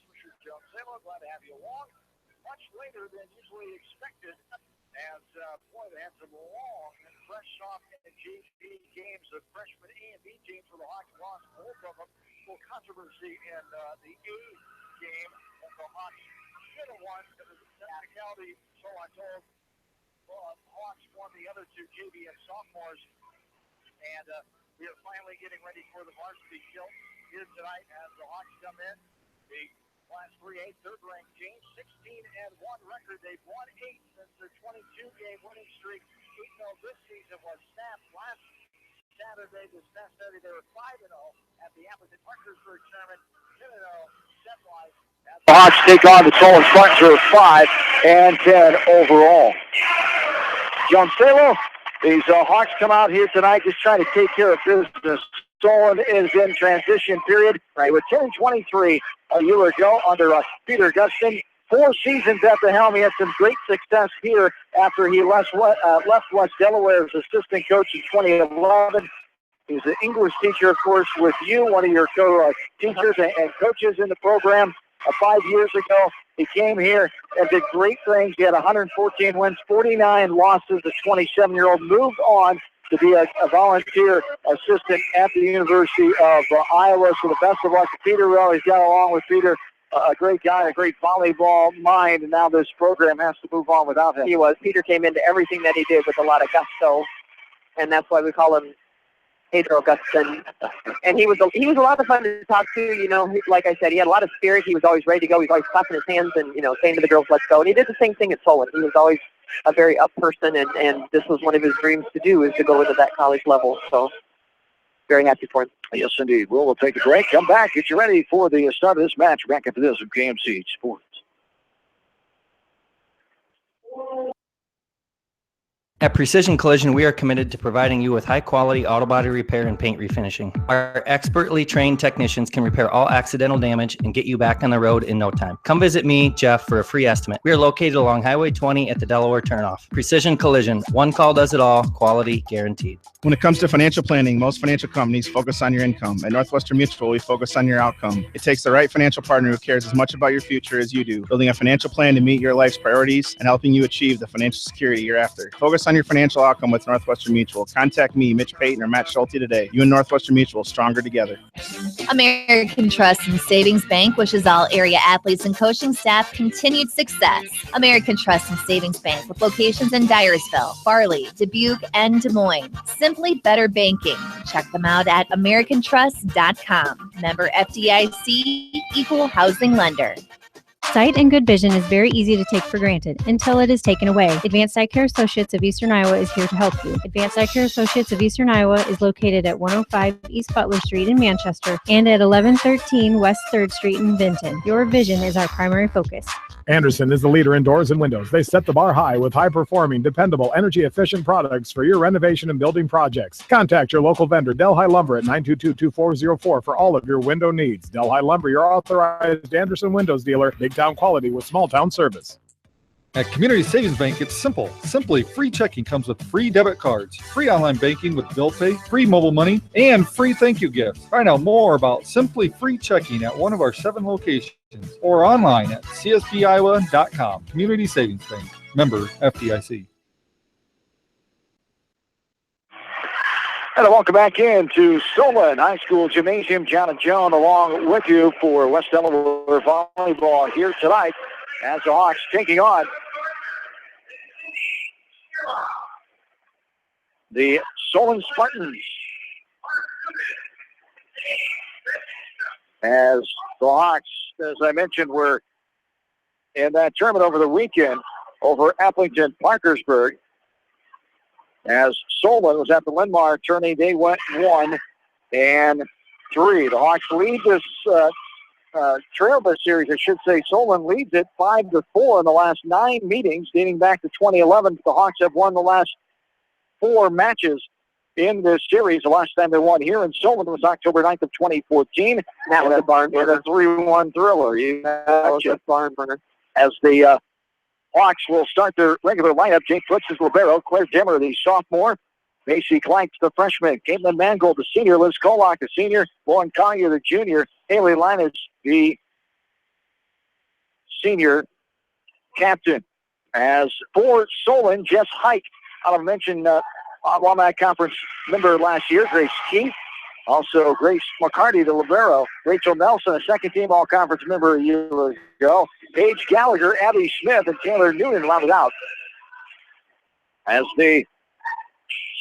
Swisher Jones. Glad to have you along. Much later than usually expected, as boy, they had some long and fresh soft JV games. The freshman A and B teams for the Hawks lost both of them. A little controversy in the A game that the Hawks should have won. It was a technicality, so I'm told. Hawks won the other two JV and sophomores, and we are finally getting ready for the varsity tilt here tonight as the Hawks come in. The Class 3A third-ranked team, 16-1 record. They've won 8 since their 22-game winning streak. 8-0 this season was snapped last Saturday. This past Saturday, they were 5-0 at the Appleton Parkersburg tournament, 10-0 set-wise. The Hawks take on the Solon Spartans for 5-10 overall. John Salo, these Hawks come out here tonight just trying to take care of business. Solon is in transition period. Right, with 10-23 a year ago under Peter Gustin. 4 seasons at the helm. He had some great success here after he left West Delaware as assistant coach in 2011. He's an English teacher, of course, with you, one of your teachers and coaches in the program. 5 years ago, he came here and did great things. He had 114 wins, 49 losses. The 27-year-old moved on to be a volunteer assistant at the University of Iowa. So the best of luck to Peter. Well, he's got along with Peter, a great guy, a great volleyball mind, and now this program has to move on without him. He was. Peter came into everything that he did with a lot of gusto, and that's why we call him Pedro Gustin. And he was a lot of fun to talk to. You know, like I said, he had a lot of spirit. He was always ready to go. He was always clapping his hands and, you know, saying to the girls, let's go. And he did the same thing at Solon. He was always a very up person, and this was one of his dreams to do, is to go into that college level. So very happy for him. Yes, indeed. We'll take a break. Come back. Get you ready for the start of this match. Back after this of KMC Sports. At Precision Collision, we are committed to providing you with high-quality auto body repair and paint refinishing. Our expertly trained technicians can repair all accidental damage and get you back on the road in no time. Come visit me, Jeff, for a free estimate. We are located along Highway 20 at the Delaware turnoff. Precision Collision. One call does it all. Quality guaranteed. When it comes to financial planning, most financial companies focus on your income. At Northwestern Mutual, we focus on your outcome. It takes the right financial partner who cares as much about your future as you do, building a financial plan to meet your life's priorities and helping you achieve the financial security you're after. Focus on your financial outcome with Northwestern Mutual. Contact me, Mitch Payton, or Matt Schulte today. You and Northwestern Mutual, stronger together. American Trust and Savings Bank wishes all area athletes and coaching staff continued success. American Trust and Savings Bank, with locations in Dyersville, Farley, Dubuque, and Des Moines. Simply better banking. Check them out at americantrust.com. Member FDIC, equal housing lender. Sight and good vision is very easy to take for granted until it is taken away. Advanced Eye Care Associates of Eastern Iowa is here to help you. Advanced Eye Care Associates of Eastern Iowa is located at 105 East Butler Street in Manchester and at 1113 West 3rd Street in Vinton. Your vision is our primary focus. Anderson is the leader in doors and windows. They set the bar high with high-performing, dependable, energy-efficient products for your renovation and building projects. Contact your local vendor, Delhi Lumber, at 922-2404 for all of your window needs. Delhi Lumber, your authorized Anderson Windows dealer. Big-town quality with small-town service. At Community Savings Bank, it's simple. Simply, free checking comes with free debit cards, free online banking with bill pay, free mobile money, and free thank you gifts. Find out more about Simply Free Checking at one of our 7 locations or online at csbiowa.com. Community Savings Bank. Member FDIC. And welcome back into Solon High School Gymnasium. John and Joan along with you for West Delaware volleyball here tonight as the Hawks taking on the Solon Spartans. As the Hawks, as I mentioned, were in that tournament over the weekend over Appleton Parkersburg. As Solon was at the Linmar tourney, they went 1-3. The Hawks lead this trail this series, I should say. Solon leads it 5-4 in the last 9 meetings, dating back to 2011. The Hawks have won the last 4 matches in this series. The last time they won here in Solon was October 9th of 2014. That was a barn burner. A 3-1 thriller. That was a barn burner. As the Hawks will start their regular lineup. Jake Fritz is libero. Claire Dimmer, the sophomore. Macy Clank, the freshman. Caitlin Mangold, the senior. Liz Kolak, the senior. Lauren Collier, the junior. Haley Linus, the senior captain. As for Solon, Jess Hike, I'll mention Womack Conference member last year, Grace Keith. Also, Grace McCarty, the libero. Rachel Nelson, a second-team all-conference member a year ago. Paige Gallagher, Abby Smith, and Taylor Noonan rounded out. As the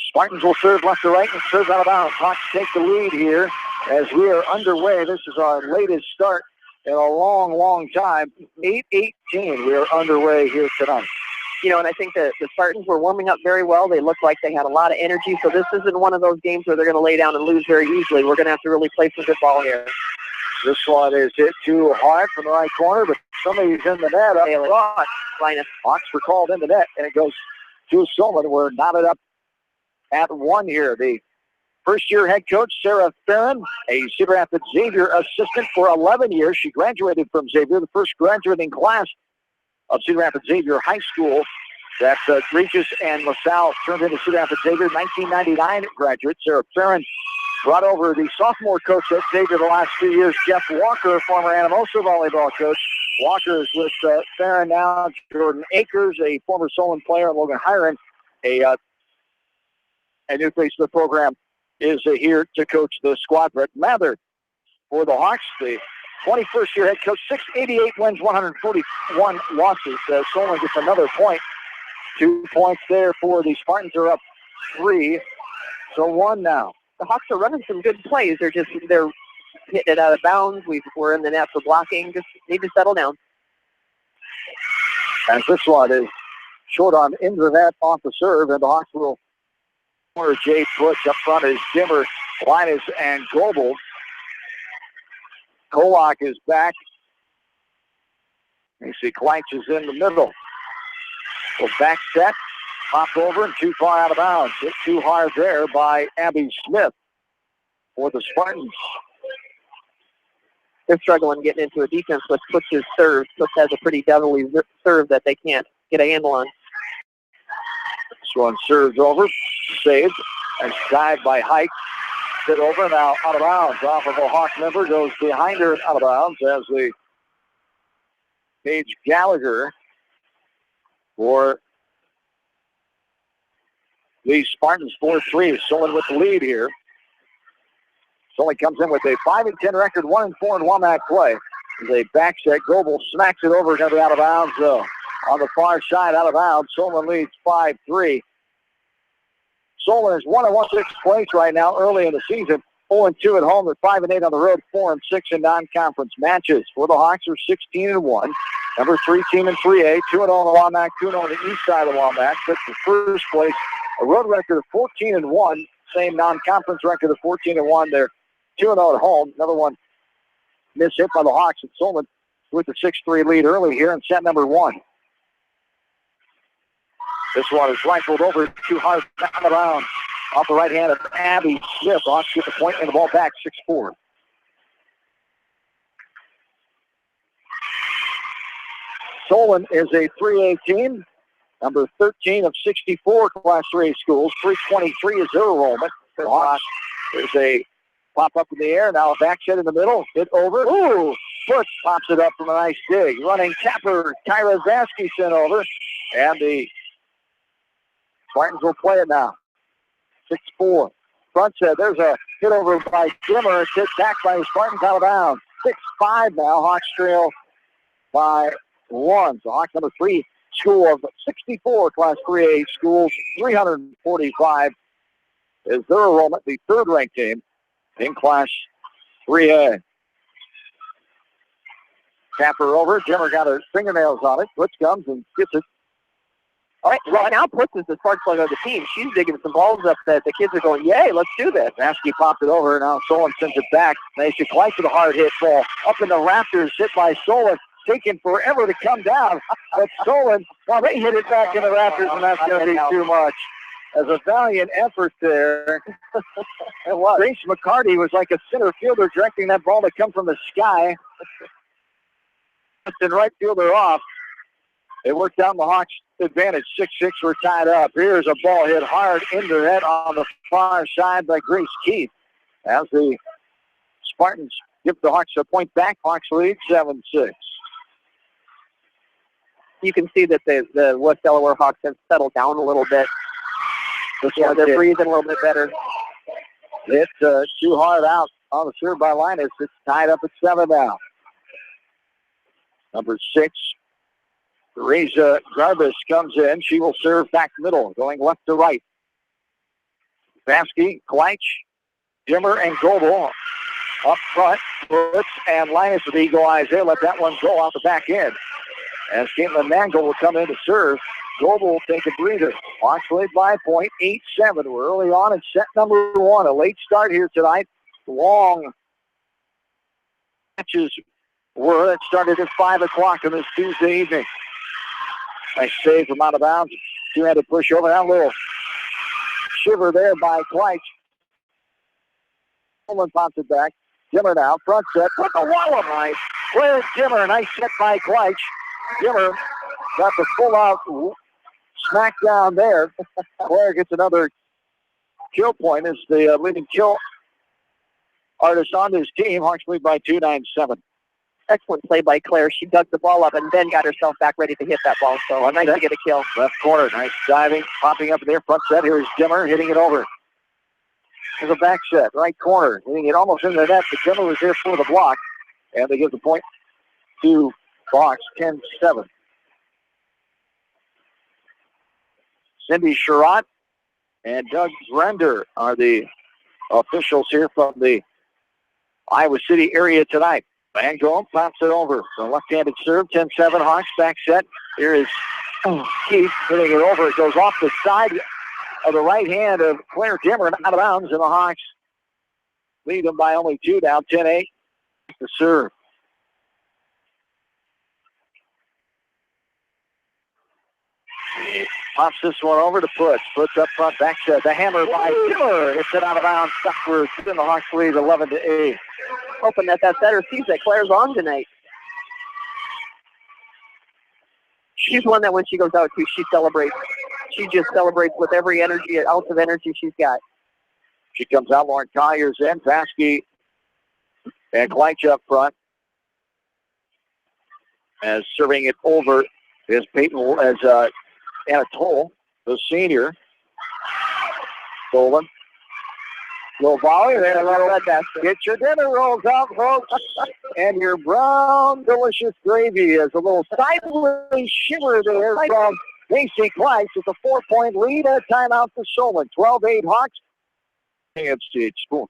Spartans will serve left to right and serve out of bounds. Hawks take the lead here as we are underway. This is our latest start in a long, long time. 8:18. We are underway here tonight. You know, and I think that the Spartans were warming up very well. They looked like they had a lot of energy, so this isn't one of those games where they're going to lay down and lose very easily. We're going to have to really play some good ball here. This one is hit too hard from the right corner, but somebody's in the net up front. Linus. Hawks were called in the net, and it goes to Solon. We're knotted up at one here. The first-year head coach, Sarah Farron, a Cedar Rapids Xavier assistant for 11 years. She graduated from Xavier, the first graduating class of Cedar Rapids Xavier High School. That Regis and LaSalle turned into Cedar Rapids Xavier. 1999 graduate. Sarah Farron brought over the sophomore coach at Xavier the last 2 years, Jeff Walker, former Anamosa volleyball coach. Walker is with Farron now. Jordan Akers, a former Solon player, and Logan Hiron, a new face of the program, is here to coach the squad. Brett Mather for the Hawks, the 21st year head coach, 688 wins, 141 losses. Solon gets another point. 2 points there for the Spartans. Are up 3, so 1 now. The Hawks are running some good plays. They're hitting it out of bounds. We're in the net for blocking. Just need to settle down. And this one is short on into the net off the serve, and the Hawks will corner. Jay Butch up front is Dimmer, Linus, and Goebel. Kolak is back. You see Kleitz is in the middle. So back set, popped over and too far out of bounds. Hit too hard there by Abby Smith for the Spartans. They're struggling getting into a defense with Butch's serve. Butch has a pretty devilly serve that they can't get a handle on. This one serves over, saved, and dived by Hike. Hit over, now out of bounds. Off of a Hawk member, goes behind her and out of bounds as the Paige Gallagher for the Spartans 4-3. Solon with the lead here. Solon comes in with a 5-10 record, 1-4 in Womack play. As a back set, Goebel smacks it over, going to be out of bounds though. On the far side, out of bounds. Solon leads 5-3. Solon is 1-1 6th place right now early in the season. 0-2 at home. They're 5-8 on the road, 4-6 in non-conference matches. For the Hawks are 16-1. Number 3 team in 3A, 2-0 in Womack, 2-0 on the east side of Womack. But the first place, a road record of 14-1. Same non-conference record of 14-1. They're 2-0 at home. Another one missed hit by the Hawks at Solon with the 6-3 lead early here in set number 1. This one is rifled over too hard, out of bounds. Off the right hand of Abby Smith. Hawks get the point and the ball back, 6-4. Solon is a 3A team, number 13 of 64 Class 3A schools. 323 is their enrollment. The Hawks, there's a pop up in the air. Now a back set in the middle. Hit over. Ooh! Butch pops it up from a nice dig. Running capper, Tyra Zasky sent over. And the Spartans will play it now. 6-4. Front set. There's a hit over by Dimmer. It's hit back by the Spartans out of bounds. 6-5 now. Hawks trail by 1. So Hawks number 3 school of 64 Class 3A schools. 345 is their enrollment. The third-ranked team in Class 3A. Capper over. Dimmer got her fingernails on it. Butch comes and gets it. All right, well, now Butch is the spark plug of the team. She's digging some balls up that the kids are going, yay, let's do this. Vasky popped it over. Now Solon sends it back. They should Kleitz with a hard hit ball. Up in the rafters, hit by Solon. Taking forever to come down. But Solon, well, they hit it back in the rafters, and that's going to be too much. As a valiant effort there. It was. Grace McCarty was like a center fielder directing that ball to come from the sky. And right fielder off. It worked out in the Hawks' advantage. 6-6, we're tied up. Here's a ball hit hard into the net on the far side by Grace Keith. As the Spartans give the Hawks a point back, Hawks lead 7-6. you can see that the West Delaware Hawks have settled down a little bit. Yeah, they're breathing a little bit better. It's too hard out on the serve by Linus. It's tied up at 7 now. Number 6, Teresa Garbus comes in. She will serve back middle, going left to right. Vasky, Kleitch, Dimmer, and Goebel up front. Fritz and Linus with eagle eyes there. Let that one go off the back end. As Caitlin Mangle will come in to serve, Goebel will take a breather. Hawks lead by a point, 8-7. We're early on in set number 1. A late start here tonight. Long matches were. It started at 5 o'clock on this Tuesday evening. Nice save from out of bounds. Two-handed push over. That little shiver there by Kleitch. Solon pops it back. Dimmer now, front set. Put the wall up high. Claire Dimmer, nice set by Kleitch. Dimmer got the full-out smack down there. Claire gets another kill point as the leading kill artist on his team. Hawks lead by 2, 9-7. Excellent play by Claire. She dug the ball up and then got herself back ready to hit that ball. So nice to get a kill. Left corner, nice diving, popping up in there. Front set, here's Dimmer hitting it over. There's a back set, right corner, hitting it almost into the net. But Dimmer was there for the block, and they give the point to Hawks, 10-7. Cindy Sherratt and Doug Brender are the officials here from the Iowa City area tonight. Mango pops it over. The left-handed serve, 10-7 Hawks, back set. Here is Keith hitting it over. It goes off the side of the right hand of Claire Dimmer and out of bounds, and the Hawks lead them by only 2, down 10-8. The serve. Pops this one over to Puts. Puts up front, back set. The hammer by Dimmer. It's it out of bounds. Duckworth in the Hawks lead 11-8. Hoping that setter sees that Claire's on tonight. She's one that when she goes out to, she celebrates. She just celebrates with every energy, ounce of energy she's got. She comes out, Lauren Collier's in. Vasky and Kleitch up front. As serving it over is Peyton, as Anatole, the senior. Solon. Little volley there. Get your dinner rolls out, folks. And your brown, delicious gravy is a little sideways shiver there from Casey Kleitch. It's a 4-point lead and a timeout for Solon. 12-8 Hawks. AFC Spoon.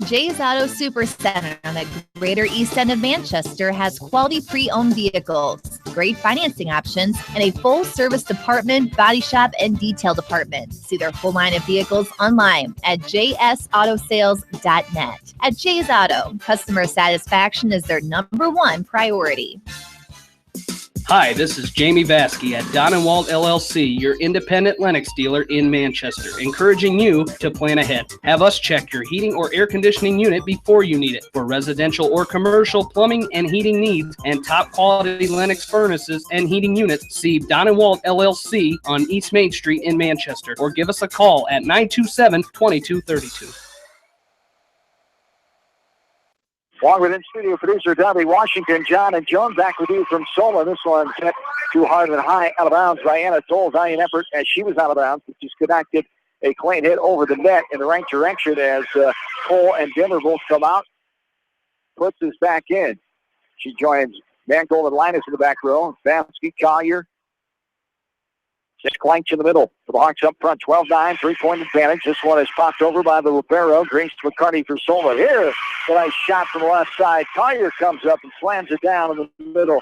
Jay's Auto Supercenter on the Greater East End of Manchester has quality pre-owned vehicles, great financing options, and a full-service department, body shop, and detail department. See their full line of vehicles online at jsautosales.net. At Jay's Auto, customer satisfaction is their #1 priority. Hi, this is Jamie Vasky at Don & Walt LLC, your independent Lennox dealer in Manchester, encouraging you to plan ahead. Have us check your heating or air conditioning unit before you need it. For residential or commercial plumbing and heating needs and top quality Lennox furnaces and heating units, see Don & Walt LLC on East Main Street in Manchester, or give us a call at 927-2232. Along with in-studio producer Darby Washington, John and Joan back with you from Solon. This one set too hard and high, out of bounds by Anatole. Valiant effort as she was out of bounds, but she's connected a clean hit over the net in the right direction as Cole and Dimmer both come out. Puts this back in. She joins Mangold and Linus in the back row. Vasky, Collier. Just Kleitch in the middle for the Hawks up front. 12-9, 3-point advantage. This one is popped over by the libero. Grace McCarty for Solon. Here, a nice shot from the left side. Collier comes up and slams it down in the middle.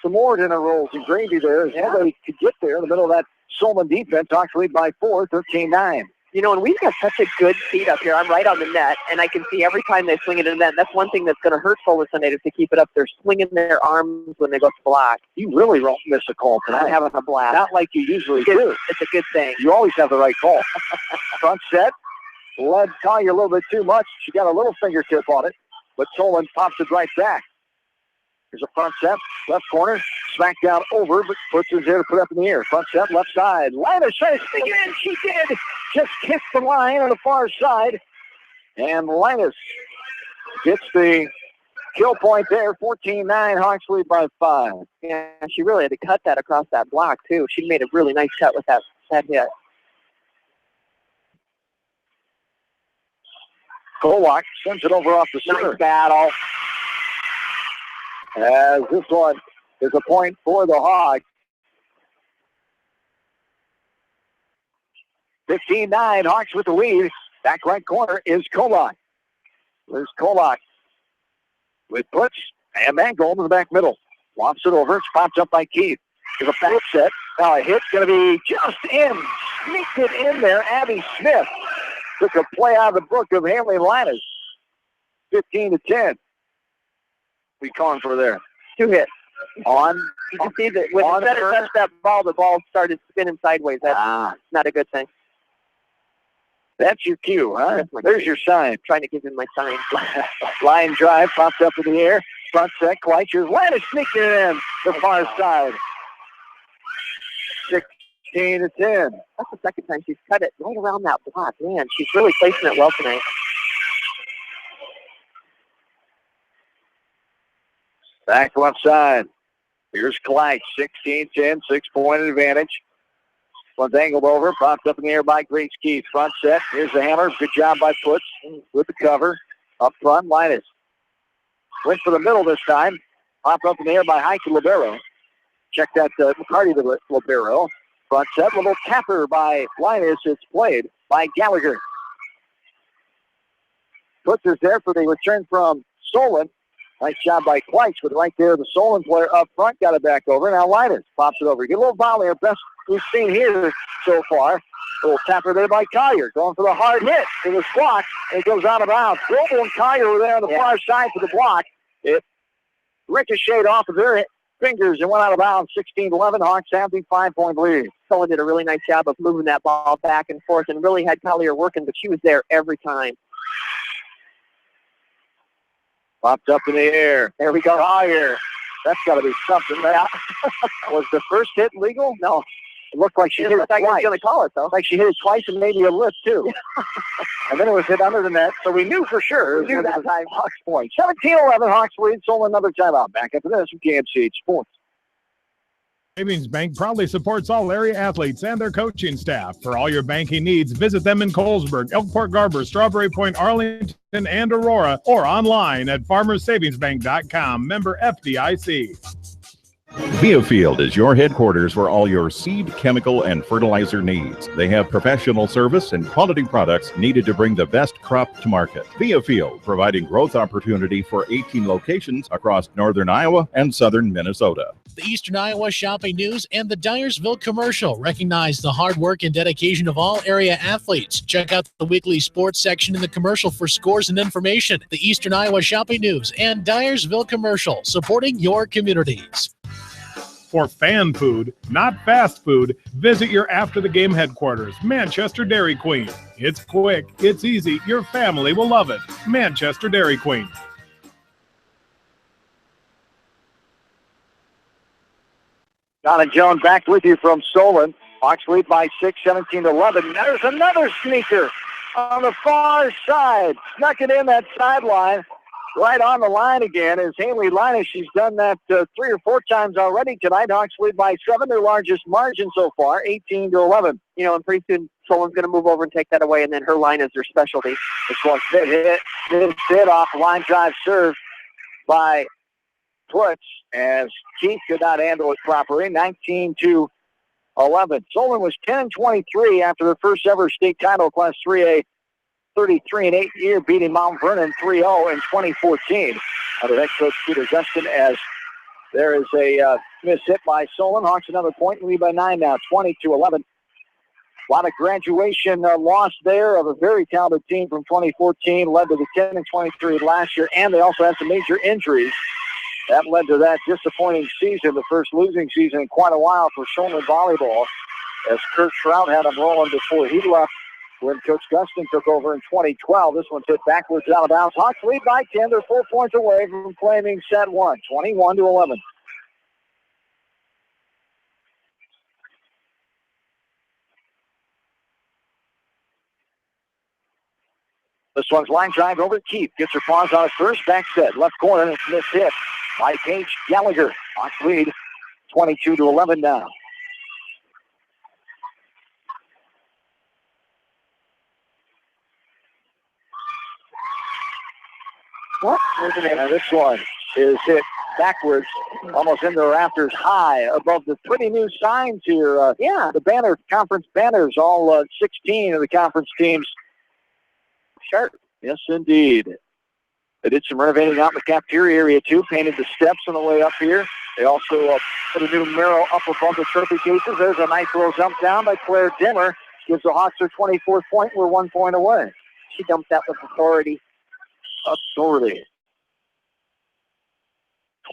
Some more dinner rolls and gravy there. Nobody could get there in the middle of that Solon defense. Hawks lead by 4, 13-9. You know, and we've got such a good seat up here. I'm right on the net, and I can see every time they swing it in the net. That's one thing that's going to hurt Solon tonight is to keep it up. They're swinging their arms when they go to block. You really won't miss a call tonight. I'm having a blast. Not like you usually do. It's a good thing. You always have the right call. Front set. Led Collier a little bit too much. She got a little fingertip on it, but Solon pops it right back. Here's a front set, left corner, smack down over, but puts it there to put up in the air. Front set, left side. Linus trying to stick it in. She did. Just kissed the line on the far side. And Linus gets the kill point there, 14-9. Hawks lead by 5. Yeah, she really had to cut that across that block, too. She made a really nice cut with that hit. Kolak sends it over off the center. Nice battle. As this one is a point for the Hogs. 15-9, Hawks with the lead. Back right corner is Kolak. There's Kolak with puts and then goal to the back middle. Lofts it over. It's popped up by Keith. There's a back set. Now a hit's going to be just in. Sneaked it in there. Abby Smith took a play out of the book of Haley Linus. 15-10. We calling for there. 2 hits. On. You can see that when the center touched that ball, the ball started spinning sideways. That's not a good thing. That's your cue, huh? There's your sign. Trying to give him my sign. Line drive, popped up in the air. Front set, Kleicher. Linus sneaked it in the far side. 16-10. That's the second time she's cut it right around that block. Man, she's really placing it well tonight. Back left side. Here's Kleich. 16-10, 6-point advantage. One's angled over, popped up in the air by Grace Keith. Front set. Here's the hammer. Good job by Putz with the cover. Up front, Linus. Went for the middle this time. Popped up in the air by Heike Libero. Check that McCarty to Libero. Front set. Little tapper by Linus. It's played by Gallagher. Putz is there for the return from Solon. Nice job by Kleich, but right there, the Solon player up front got it back over. Now Linus pops it over. Get a little volley, our best we've seen here so far. A little tapper there by Collier. Going for the hard hit. It was blocked, and it goes out of bounds. Global and Collier were there on the far side for the block. It ricocheted off of their fingers and went out of bounds. 16-11. Hawks have the 5-point lead. Solon did a really nice job of moving that ball back and forth and really had Collier working, but she was there every time. Popped up in the air. There we go. Collier. That's got to be something. That was the first hit legal? No. It looked like she hit it twice. Going to call it, though. Like she hit it twice and maybe a lift, too. And then it was hit under the net, so we knew for sure. We knew that time. Hawks point. 17-11, Hawks lead. Solon another timeout. Back after this from KMCH Sports. Savings Bank proudly supports all area athletes and their coaching staff. For all your banking needs, visit them in Colesburg, Elkport Garber, Strawberry Point, Arlington, and Aurora, or online at farmersavingsbank.com. Member FDIC. Biofield is your headquarters for all your seed, chemical, and fertilizer needs. They have professional service and quality products needed to bring the best crop to market. Biofield, providing growth opportunity for 18 locations across northern Iowa and southern Minnesota. The Eastern Iowa Shopping News and the Dyersville Commercial recognize the hard work and dedication of all area athletes. Check out the weekly sports section in the commercial for scores and information. The Eastern Iowa Shopping News and Dyersville Commercial, supporting your communities. For fan food, not fast food, visit your after-the-game headquarters, Manchester Dairy Queen. It's quick, it's easy, your family will love it. Manchester Dairy Queen. Donna Jones back with you from Solon. Hawks lead by 6, 17-11. There's another sneaker on the far side. Snuck it in that sideline. Right on the line again is Haley Linus. She's done that 3 or 4 times already tonight. Hawks lead by 7, their largest margin so far, 18-11. You know, and pretty soon Solon's going to move over and take that away, and then her line is their specialty. This one's hit off line drive serve by Putz as Keith could not handle it properly. 19-11. Solon was 10-23 after their first ever state title, Class 3A. 33-8 year, beating Mount Vernon 3-0 in 2014 under head coach Peter Gustin, as there is a miss hit by Solon. Hawks another point, lead by 9 now, 20-11. A lot of graduation loss there of a very talented team from 2014, led to the 10-23 last year, and they also had some major injuries. That led to that disappointing season, the first losing season in quite a while for Solon volleyball, as Kurt Trout had them rolling before he left when Coach Gustin took over in 2012. This one's hit backwards out of bounds. Hawks lead by 10. They're 4 points away from claiming set 1, 21-11. This one's line drive over to Keith. Gets her paws on it first. Back set. Left corner. And it's missed hit by Paige Gallagher. Hawks lead 22-11 now. What? This one is hit backwards, almost into the rafters, high above the pretty new signs here. The banner, conference banners, all 16 of the conference teams. Sharp. Yes, indeed. They did some renovating out in the cafeteria area, too. Painted the steps on the way up here. They also put a new mural up above the trophy cases. There's a nice little jump down by Claire Dimmer. Gives the Hawks their 24th point. We're 1 point away. She dumped that with authority.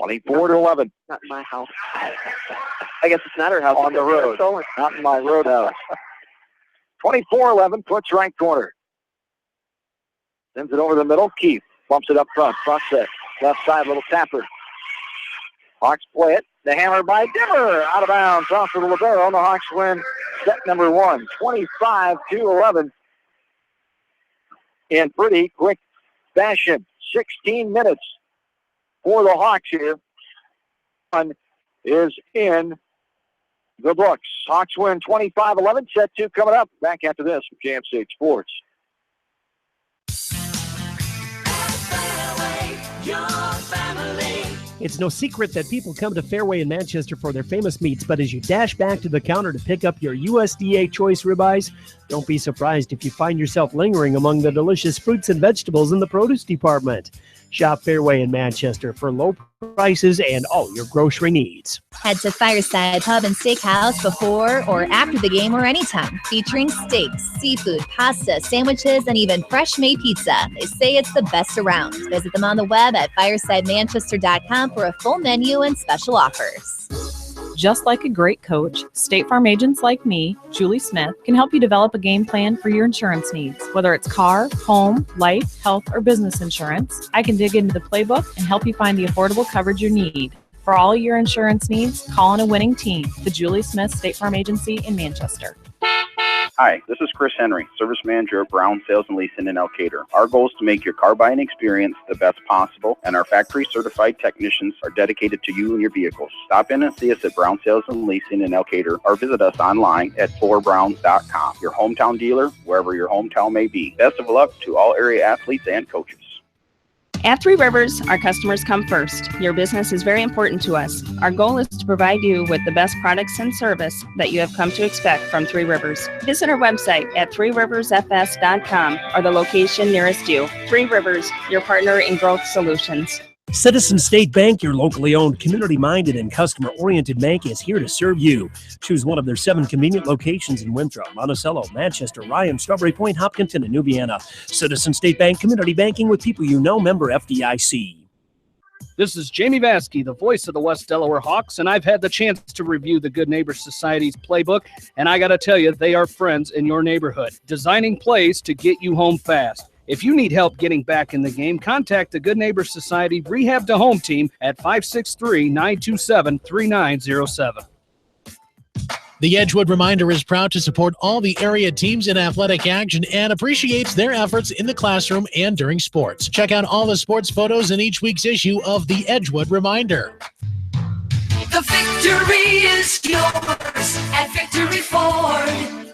24-11. Not in my house. I guess it's not her house. On the road. Not in my roadhouse. 24-11, puts right corner. Sends it over the middle. Keith bumps it up front. Front set. Left side, little tapper. Hawks play it. The hammer by Dimmer. Out of bounds. Off to the libero. And the Hawks win set number 1. 25-11. In pretty quick fashion. 16 minutes for the Hawks here. One is in the books. Hawks win 25-11. Set 2 coming up. Back after this from JM6 Sports. It's no secret that people come to Fairway in Manchester for their famous meats, but as you dash back to the counter to pick up your USDA choice ribeyes, don't be surprised if you find yourself lingering among the delicious fruits and vegetables in the produce department. Shop Fairway in Manchester for low prices and all your grocery needs. Head to Fireside Pub and Steakhouse before or after the game or anytime, featuring steaks, seafood, pasta, sandwiches, and even fresh-made pizza. They say it's the best around. Visit them on the web at firesidemanchester.com for a full menu and special offers. Just like a great coach, State Farm agents like me, Julie Smith, can help you develop a game plan for your insurance needs. Whether it's car, home, life, health, or business insurance, I can dig into the playbook and help you find the affordable coverage you need. For all your insurance needs, call on a winning team, the Julie Smith State Farm Agency in Manchester. Hi, this is Chris Henry, Service Manager at Brown Sales and Leasing in Elkader. Our goal is to make your car buying experience the best possible, and our factory-certified technicians are dedicated to you and your vehicles. Stop in and see us at Brown Sales and Leasing in Elkader, or visit us online at floorbrowns.com. Your hometown dealer, wherever your hometown may be. Best of luck to all area athletes and coaches. At Three Rivers, our customers come first. Your business is very important to us. Our goal is to provide you with the best products and service that you have come to expect from Three Rivers. Visit our website at threeriversfs.com or the location nearest you. Three Rivers, your partner in growth solutions. Citizen State Bank, your locally owned, community-minded, and customer-oriented bank, is here to serve you. Choose one of their 7 convenient locations in Winthrop, Monticello, Manchester, Ryan, Strawberry Point, Hopkinton, and New Vienna. Citizen State Bank, community banking with people you know, member FDIC. This is Jamie Vaskey, the voice of the West Delaware Hawks, and I've had the chance to review the Good Neighbor Society's playbook, and I got to tell you, they are friends in your neighborhood, designing plays to get you home fast. If you need help getting back in the game, contact the Good Neighbor Society Rehab to Home team at 563-927-3907. The Edgewood Reminder is proud to support all the area teams in athletic action and appreciates their efforts in the classroom and during sports. Check out all the sports photos in each week's issue of the Edgewood Reminder. The victory is yours at Victory Ford.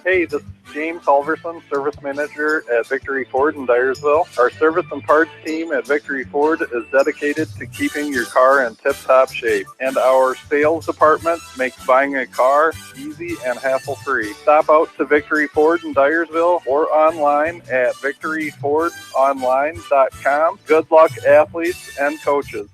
Hey, this is James Halverson, Service Manager at Victory Ford in Dyersville. Our service and parts team at Victory Ford is dedicated to keeping your car in tip-top shape. And our sales department makes buying a car easy and hassle-free. Stop out to Victory Ford in Dyersville or online at victoryfordonline.com. Good luck, athletes and coaches.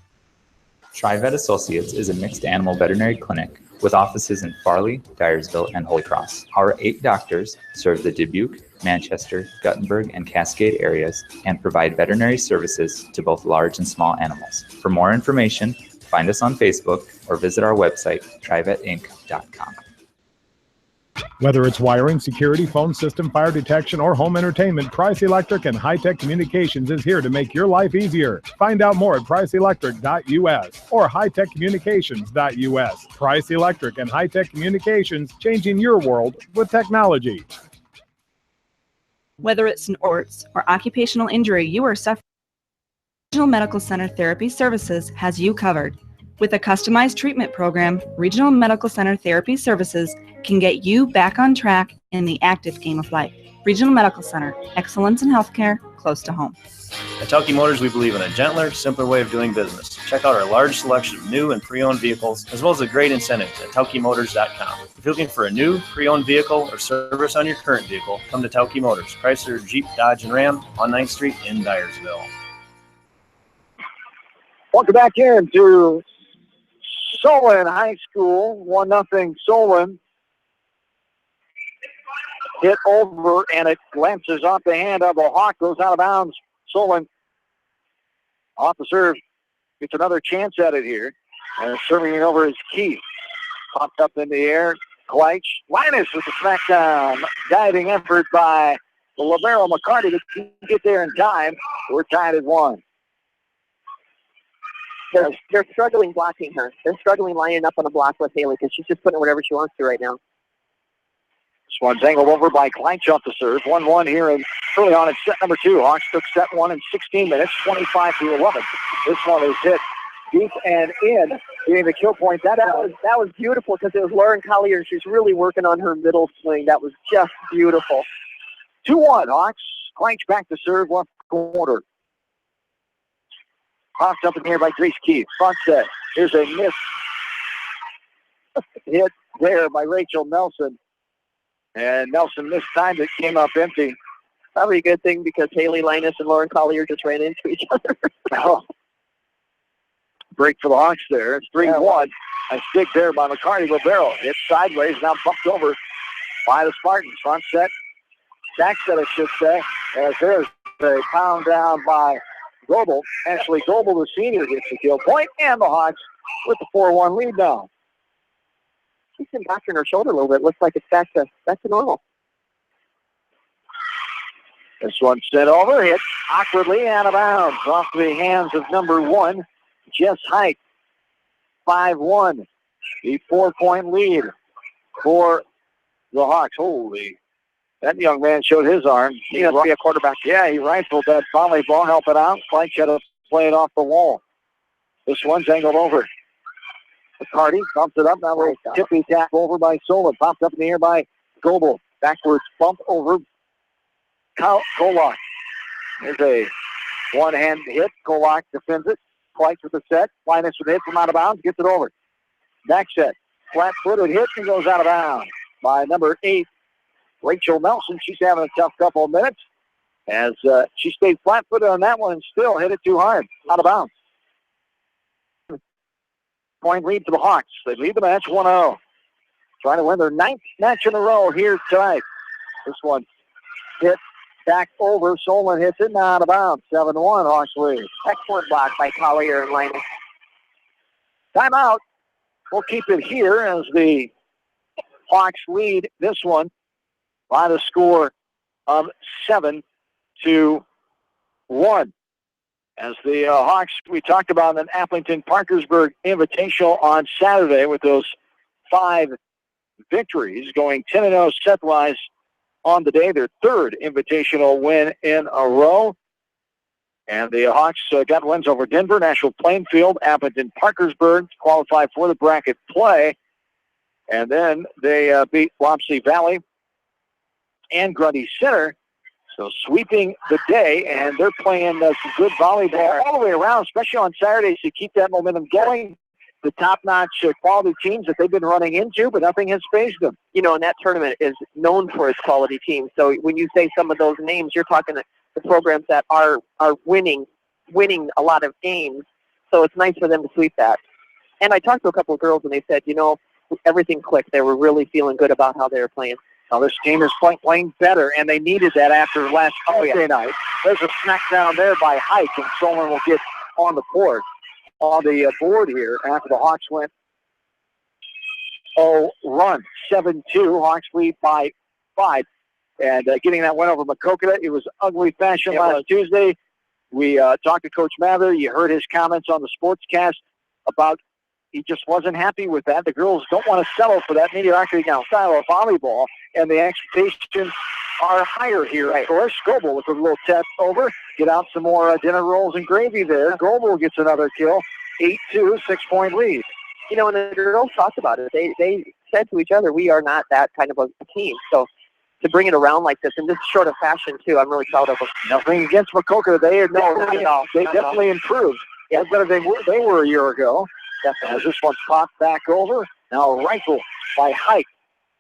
TriVet Associates is a mixed animal veterinary clinic with offices in Farley, Dyersville, and Holy Cross. Our 8 doctors serve the Dubuque, Manchester, Guttenberg, and Cascade areas and provide veterinary services to both large and small animals. For more information, find us on Facebook or visit our website, trivetinc.com. Whether it's wiring, security, phone system, fire detection, or home entertainment, Price Electric and High Tech Communications is here to make your life easier. Find out more at priceelectric.us or hightechcommunications.us. Price Electric and High Tech Communications, changing your world with technology. Whether it's an orts or occupational injury you are suffering, Regional Medical Center Therapy Services has you covered. With a customized treatment program, Regional Medical Center Therapy Services can get you back on track in the active game of life. Regional Medical Center, excellence in healthcare, close to home. At Tauke Motors, we believe in a gentler, simpler way of doing business. Check out our large selection of new and pre-owned vehicles, as well as a great incentive at TaukeMotors.com. If you're looking for a new, pre-owned vehicle or service on your current vehicle, come to Tauke Motors, Chrysler, Jeep, Dodge, and Ram on 9th Street in Dyersville. Welcome back into Solon High School, 1-0 Solon. Hit over, and it glances off the hand of the Hawk, goes out of bounds. Solon off the serve, gets another chance at it here. And serving it over is Keith. Popped up in the air. Kleitsch. Linus with the smackdown. Diving effort by the libero McCarty to get there in time. We're tied at 1. They're struggling blocking her. They're struggling lining up on the block with Haley because she's just putting whatever she wants to right now. This one's angled over by Kleitsch off the serve. 1-1 here early on in set number 2. Hawks took set 1 in 16 minutes, 25-11. This one is hit deep and in, getting the kill point. That was beautiful because it was Lauren Collier. She's really working on her middle swing. That was just beautiful. 2-1 Hawks. Kleitsch back to serve left corner. Popped up in the air by Grace Keith. Front set. Here's a miss hit there by Rachel Nelson. And Nelson missed time that came up empty. Probably a good thing because Haley Linus and Lauren Collier just ran into each other. Oh. Break for the Hawks there. It's 3-1. A stick there by McCarty. Libero hit sideways, now bumped over by the Spartans. Front set. Back set, I should say. As there's a pound down by Goebel. Ashley Goebel, the senior, gets the kill point, and the Hawks with the 4-1 lead now. She's been backing her shoulder a little bit. Looks like it's back to normal. This one sent over, hit awkwardly out of bounds off the hands of number 1, Jess Height. 5-1, the 4-point lead for the Hawks. Holy, that young man showed his arm. He must be a quarterback. Yeah, he rifled that volleyball, help it out. Kleitsch had to play it off the wall. This one's angled over. McCarty bumps it up. Now we're tippy tap over by Solon. Popped up in the air by Goebel. Backwards bump over Kolak. There's a one-hand hit. Kolak defends it. Kleitsch with the set. Linus with a hit from out of bounds. Gets it over. Back set. Flat-footed hit and goes out of bounds by number 8, Rachel Nelson. She's having a tough couple of minutes as she stayed flat-footed on that one and still hit it too hard. Out of bounds. Point lead to the Hawks. They lead the match 1-0. Trying to win their 9th match in a row here tonight. This one hit back over. Solon hits it, now out of bounds. 7-1 Hawks lead. Excellent block by Collier and Linus. Timeout. We'll keep it here as the Hawks lead this one by the score of 7-1. As the Hawks, we talked about an Appleton Parkersburg Invitational on Saturday with those 5 victories, going 10-0 set-wise on the day, their 3rd Invitational win in a row. And the Hawks got wins over Denver, Nashville Plainfield, Appleton Parkersburg to qualify for the bracket play. And then they beat Wapsie Valley and Grundy Center. So sweeping the day, and they're playing some good volleyball all the way around, especially on Saturdays to keep that momentum going. The top-notch quality teams that they've been running into, but nothing has phased them. You know, and that tournament is known for its quality teams. So when you say some of those names, you're talking the programs that are winning a lot of games. So it's nice for them to sweep that. And I talked to a couple of girls, and they said, you know, everything clicked. They were really feeling good about how they were playing. Now this team is playing better, and they needed that after last Tuesday night. There's a smackdown there by Hike, and Solon will get on the board here after the Hawks went run 7-2. Hawks lead by 5. And getting that win over Maquoketa, it was ugly fashion last Tuesday. We talked to Coach Mather. You heard his comments on the sportscast about he just wasn't happy with that. The girls don't want to settle for that mediocrity style of volleyball, and the expectations are higher here. Of course, Goebel with a little test over. Get out some more dinner rolls and gravy there. Goebel gets another kill. 8-2, 6-point lead. You know, and the girls talked about it. They said to each other, we are not that kind of a team. So to bring it around like this in this short of fashion, too, I'm really proud of them. Nothing against Makoka. They definitely improved. Yeah, better than they were a year ago. Definitely. As this one's popped back over. Now a rifle by Hike.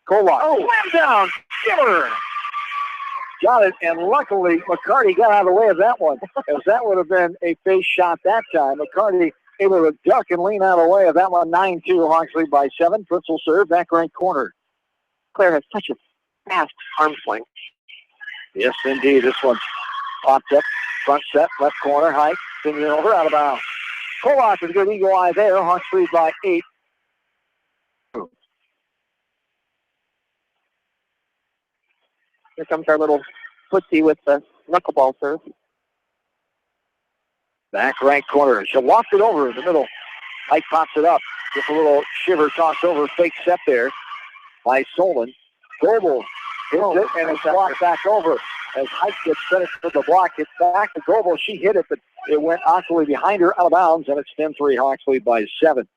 Kolak. Oh, slam down. Skimmer. Got it, and luckily McCarty got out of the way of that one, as that would have been a face shot that time. McCarty able to duck and lean out of the way of that one. 9-2, Hawks lead by 7. Fritz will serve, back right corner. Claire has such a fast arm swing. Yes, indeed. This one's popped up, front set, left corner, Hike, spinning it over, out of bounds. Kolak with a good eagle eye there. Hawks lead by 8. Here comes our little footsie with the knuckleball serve. Back right corner. She'll loft it over in the middle. Hike pops it up. Just a little shiver tossed over. Fake set there by Solon. Goebel hits it, and it's blocked back over. As Hike gets credit for the block, it's back to Goebel. She hit it, but it went awkwardly behind her, out of bounds, and it's 10-3 Hawks lead by 7.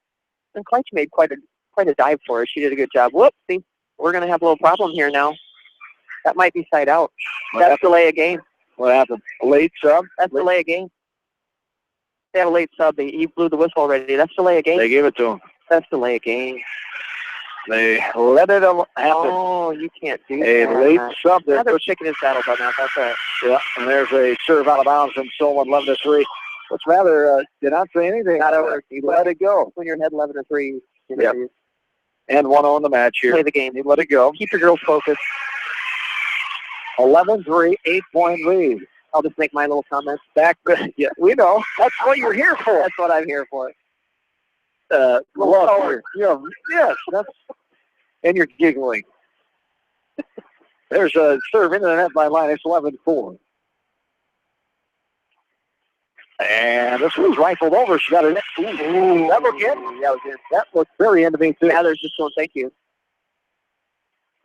And Kleitch made quite a dive for her. She did a good job. Whoops, see, we're going to have a little problem here now. That might be side out. That's delay a game. What happened? A late sub? That's delay a game. They had a late sub. He blew the whistle already. That's delay a game. They gave it to him. That's delay a game. They let it happen. Oh, you can't do that. A late sub there. Now they're picking his battles on that. That's right. Yeah, and there's a serve out of bounds from Solon, 11-3. What's rather, did not say anything. Not over. He let it go. When you're ahead 11-3. Yep. And 1-0 in the match here. Play the game. He let it go. Keep your girls focused. 11-3, 8-point lead. I'll just make my little comments. Back, yeah, we know. That's what you're here for. That's what I'm here for. Love you. Yes, that's, and you're giggling. There's a serve into the net by line. It's 11-4. And this one's rifled over. She got it. Ooh, that looked in. Yeah, that looked very into me, too. Now there's just one. Thank you.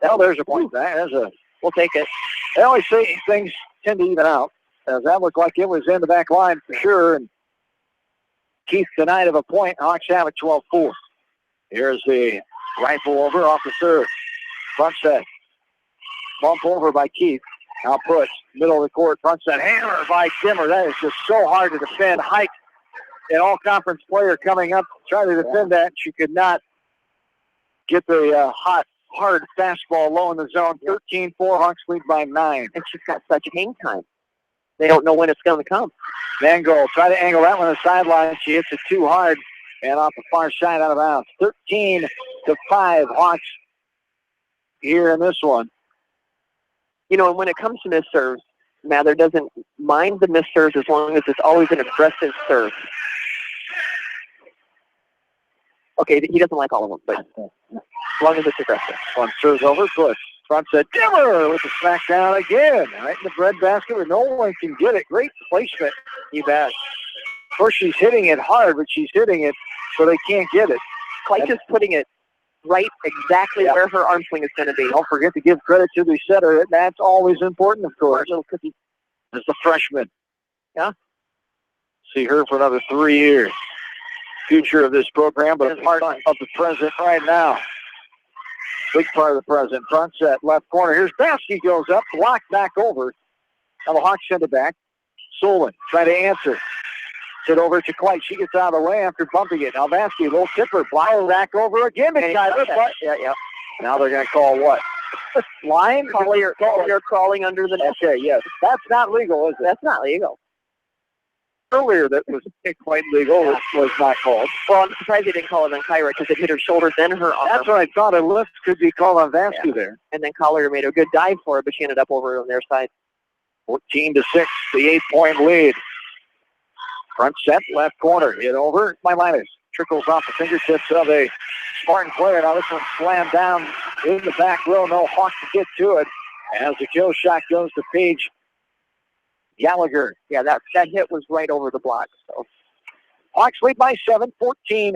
Well, there's a point. We'll take it. They always say things tend to even out. As that looked like it was in the back line for sure. And Keith denied of a point. Hawks have it 12-4. Here's the rifle over off the serve. Front set. Bump over by Keith. Now push. Middle of the court. Front set. Hammer by Kimmer. That is just so hard to defend. Hike, an all-conference player coming up, trying to defend that. She could not get the hard fastball low in the zone. 13-4. Hawks lead by 9. And she's got such hang time. They don't know when it's going to come. Mango try to angle that one to the sideline. She hits it too hard and off the far side out of bounds. 13-5 Hawks here in this one. You know, and when it comes to missed serves, Mather doesn't mind the missed serves as long as it's always an aggressive serve. Okay, he doesn't like all of them, but as long as it's aggressive. One serves over, push. Front set, Dimmer with the smack down again. Right in the breadbasket where no one can get it. Great placement. You bet. Of course, she's hitting it hard, but she's hitting it so they can't get it. Kleitch is putting it right exactly where her arm swing is going to be. Don't forget to give credit to the setter. That's always important, of course. Little cookie. As the freshman. Yeah. See her for another 3 years. Future of this program, but a part of the present right now. Big part of the present. Front set, left corner. Here's Baskey goes up, blocked back over. Now the Hawks send it back. Solon try to answer. Sit over to Kleitch. She gets out of the way after bumping it. Now Baskey, a little tipper, blocked back over again. Yeah. Now they're going to call what? Line? You're crawling under the net. Okay, yes. That's not legal, is it? That's not legal. Earlier that was quite legal. It was not called. Well, I'm surprised they didn't call it on Kyra because it hit her shoulder, then her arm. That's what I thought. A lift could be called on Vasky there. And then Collier made a good dive for it, but she ended up over on their side. 14-6, the 8-point lead. Front set, left corner. Hit over by Linus. Trickles off the fingertips of a Spartan player. Now this one slammed down in the back row. No Hawk to get to it. As the kill shot goes to Paige Gallagher. Yeah, that hit was right over the block. So Hawks lead by 7, 14.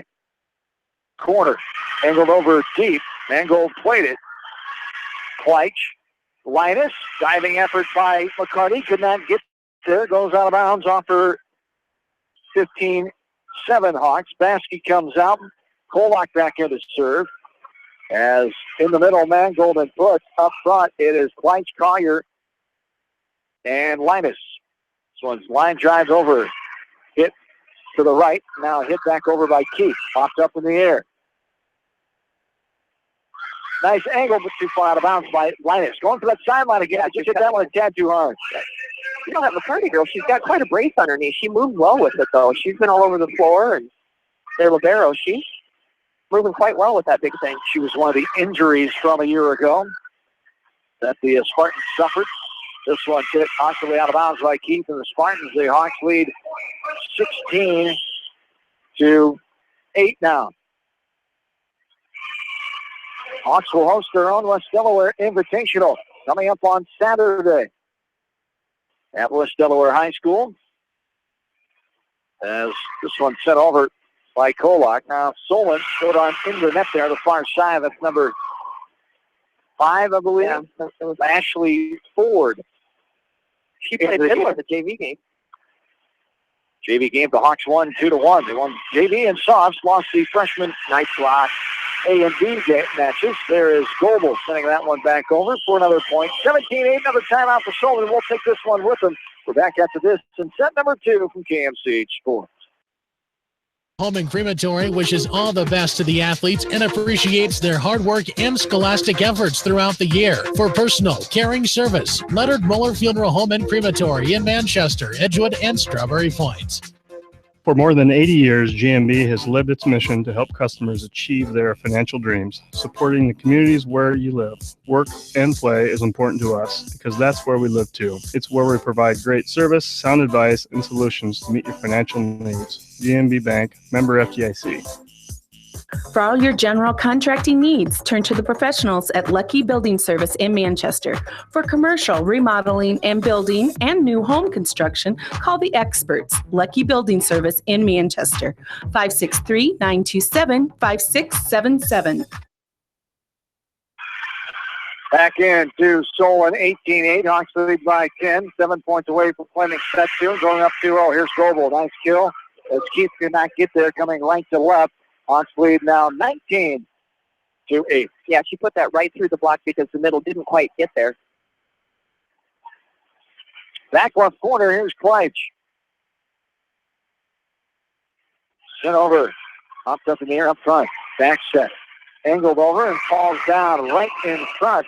Corner. Angled over deep. Mangold played it. Kleitch Linus, diving effort by McCarty, could not get there, goes out of bounds off her 15-7 Hawks. Baskey comes out, Kolak back in to serve. As in the middle, Mangold and Foote. Up front, it is Kleitz, Collier, and Linus. This one's line drives over, hit to the right, now hit back over by Keith. Popped up in the air. Nice angle, but too far out of bounds by Linus. Going for that sideline again. I just hit that one a tad too hard. You know, that McCarty girl, she's got quite a brace underneath. She moves well with it, though. She's been all over the floor, and their libero, she's moving quite well with that big thing. She was one of the injuries from a year ago that the Spartans suffered. This one hit possibly out of bounds by Keith, and the Spartans, the Hawks lead 16-8 now. Hawks will host their own West Delaware Invitational coming up on Saturday at West Delaware High School. As this one sent over by Kolak. Now Solon showed on into the net there, the far side. That's number 5, I believe. Yeah, that was Ashley Ford. She played middle at the JV game. JV game, the Hawks won 2-1. They won JV and Softs, lost the freshman night block A and B matches. There is Goebel sending that one back over for another point. 17-8, another timeout for Solon. We'll take this one with them. We're back after this in set number 2 from KMCH Sports. Holman Crematory wishes all the best to the athletes and appreciates their hard work and scholastic efforts throughout the year. For personal, caring service, Leonard Muller Funeral Home and Crematory in Manchester, Edgewood, and Strawberry Point. For more than 80 years, GMB has lived its mission to help customers achieve their financial dreams. Supporting the communities where you live, work, and play is important to us because that's where we live too. It's where we provide great service, sound advice, and solutions to meet your financial needs. GMB Bank, member FDIC. For all your general contracting needs, turn to the professionals at Lucky Building Service in Manchester. For commercial, remodeling, and building and new home construction, call the experts, Lucky Building Service in Manchester, 563-927-5677. Back in to Solon, 18-8. Hawks lead by 10, 7 points away from Fleming set 2. Going up 2-0. Here's Goebel. Nice kill as Keith could not get there, coming right to left. Hawks lead now 19-8. Yeah, she put that right through the block because the middle didn't quite get there. Back left corner, here's Kleitz. Sent over. Hopped up in the air up front. Back set. Angled over and falls down right in front.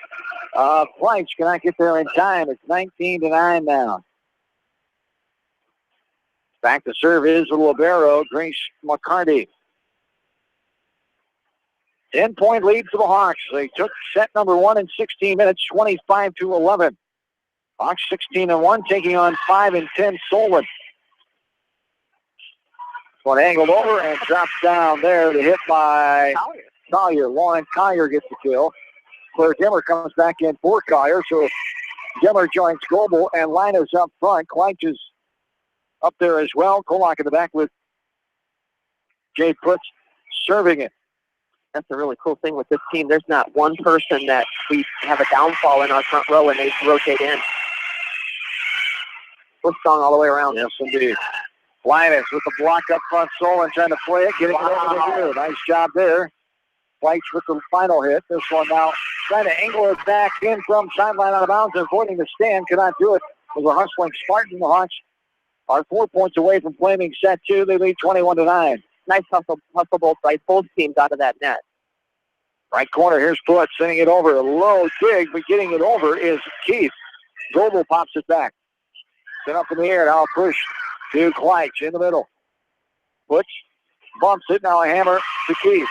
Kleitz cannot get there in time. It's 19-9 now. Back to serve is the libero, Grace McCarty. 10-point lead for the Hawks. They took set number 1 in 16 minutes, 25-11. Hawks 16-1, taking on 5-10 Solon. One angled over and drops down there. The hit by Collier. Lauren Collier gets the kill. Claire Dimmer comes back in for Collier. So Dimmer joins Goebel and Linus up front. Kleitz is up there as well. Kolak in the back with Jay Putz serving it. That's a really cool thing with this team. There's not one person that we have a downfall in our front row and they rotate in. We're strong all the way around. Yes, indeed. Linus with the block up front. Solon trying to play it, getting it over the hill. Nice job there. Kleitz with the final hit. This one now trying to angle it back in from sideline out of bounds, avoiding the stand. Cannot do it. It was a hustling Spartan. The Hawks are 4 points away from claiming set 2. They lead 21-9. Nice hustle both sides, both teams out of that net. Right corner, here's Foote sending it over. A low dig, but getting it over is Keith. Goebel pops it back. Sent up in the air, now a push to Kleitz in the middle. Foote bumps it, now a hammer to Keith.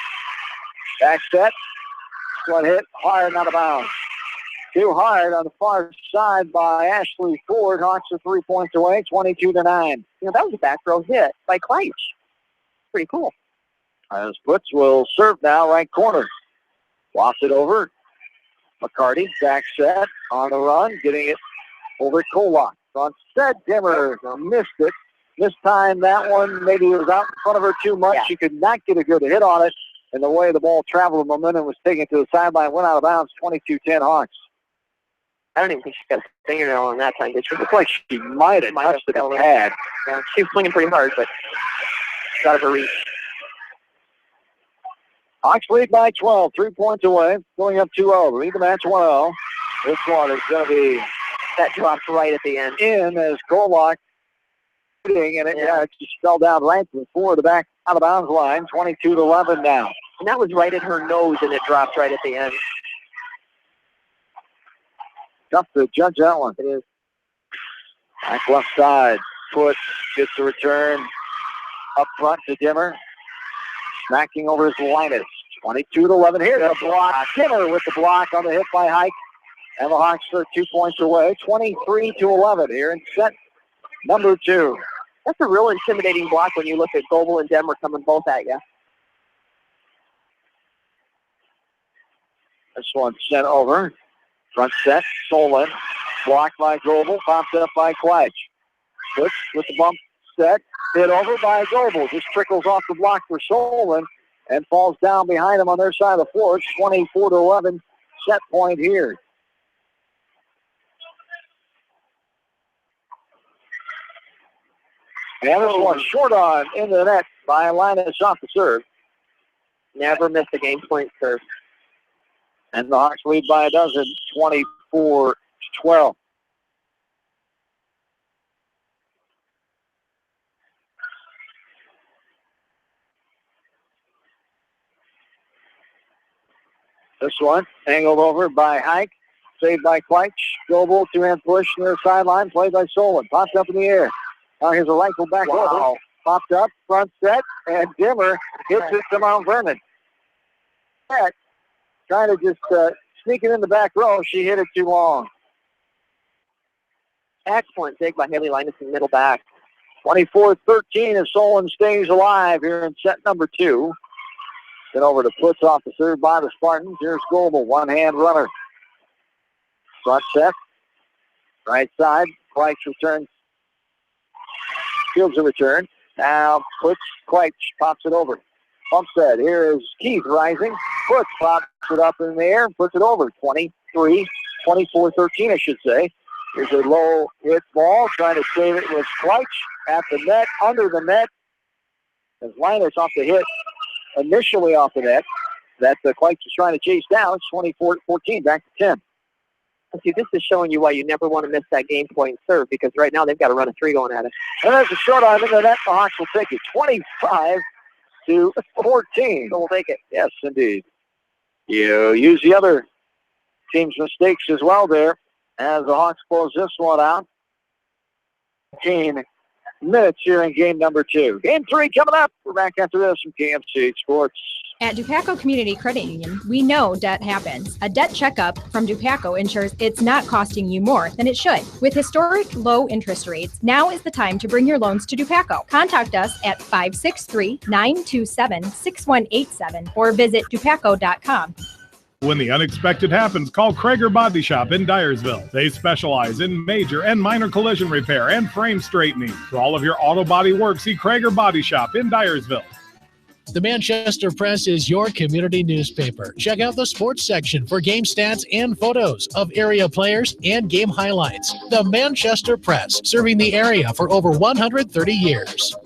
Back set. One hit, hard, out of bounds. Too hard on the far side by Ashley Ford. Hawks are 3 points away, 22-9. You know, that was a back row hit by Kleitz. Pretty cool. As Foote will serve now, right corner. Lost it over. McCarty, back set, on the run, getting it over to Kolak. Front set, Dimmer missed it. This time that one maybe was out in front of her too much. She could not get a good hit on it. And the way the ball traveled, the momentum was taken to the sideline, went out of bounds, 22-10 Hawks. I don't even think she's got a fingernail on that time. It looks like she might have touched the pad. Yeah, she was swinging pretty hard, but it's out of her reach. Hawks lead by 12, 3 points away, going up 2-0. Lead the match 1-0. This one is going to be... That dropped right at the end. In as Kolak shooting, and it just fell down right before the back out of bounds line, 22-11 now. And that was right at her nose, and it dropped right at the end. Tough to judge that one. It is. Back left side. Foot gets the return up front to Dimmer. Smacking over his Linus. 22-11. Here's the block. Dimmer with the block on the hit by Hike. And the Hawks are 2 points away. 23-11 here in set number 2. That's a real intimidating block when you look at Goebel and Denver coming both at you. This one sent over. Front set, Solon. Blocked by Goebel. Popped up by Kleitch. Push with the bump set. Hit over by Goebel. Just trickles off the block for Solon and falls down behind him on their side of the floor. It's 24-11 set point here. And this one short on into the net by Linus off the serve. Never missed a game point serve. And the Hawks lead by a dozen, 24-12. This one angled over by Hike, saved by Kleitch. Goebel, two-hand push near the sideline, played by Solon. Popped up in the air. Now here's a rifle back over. Popped up, front set, and Dimmer hits it to Mount Vernon. Trying to just sneak it in the back row. She hit it too long. Excellent dig by Haley Linus in middle back. 24-13 as Solon stays alive here in set number 2. Then over to Putz off the serve by the Spartans. Here's Goebel, one-hand runner. Front set. Right side. Kleitch returns. Fields a return. Now Putz, Kleitch pops it over. Pump set. Here is Keith rising. Putz pops it up in the air and puts it over. 24-13, I should say. Here's a low hit ball. Trying to save it with Kleitch at the net, under the net. As Linus off the hit, initially off the net, that Kleitch is trying to chase down. It's 24-14, back to 10. See, this is showing you why you never want to miss that game point serve, because right now they've got to run a 3 going at it. And there's a short on into the net. The Hawks will take it. 25-14. So we'll take it. Yes, indeed. You use the other team's mistakes as well there as the Hawks close this one out. 15 minutes here in game number 2. Game 3 coming up. We're back after this from KMC Sports. At Dupaco Community Credit Union, we know debt happens. A debt checkup from Dupaco ensures it's not costing you more than it should. With historic low interest rates, now is the time to bring your loans to Dupaco. Contact us at 563-927-6187 or visit dupaco.com. When the unexpected happens, call Krager Body Shop in Dyersville. They specialize in major and minor collision repair and frame straightening. For all of your auto body work, see Krager Body Shop in Dyersville. The Manchester Press is your community newspaper. Check out the sports section for game stats and photos of area players and game highlights. The Manchester Press, serving the area for over 130 years.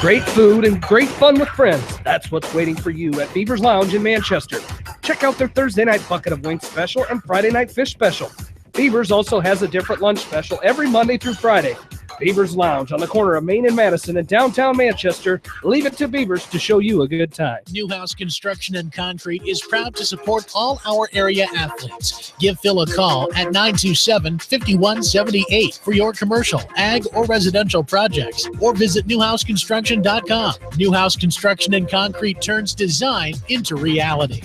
Great food and great fun with friends. That's what's waiting for you at Beaver's Lounge in Manchester. Check out their Thursday night bucket of wings special and Friday night fish special. Beaver's also has a different lunch special every Monday through Friday. Beaver's Lounge on the corner of Main and Madison in downtown Manchester. Leave it to Beaver's to show you a good time. Newhouse Construction and Concrete is proud to support all our area athletes. Give Phil a call at 927-5178 for your commercial, ag, or residential projects, or visit newhouseconstruction.com. Newhouse Construction and Concrete turns design into reality.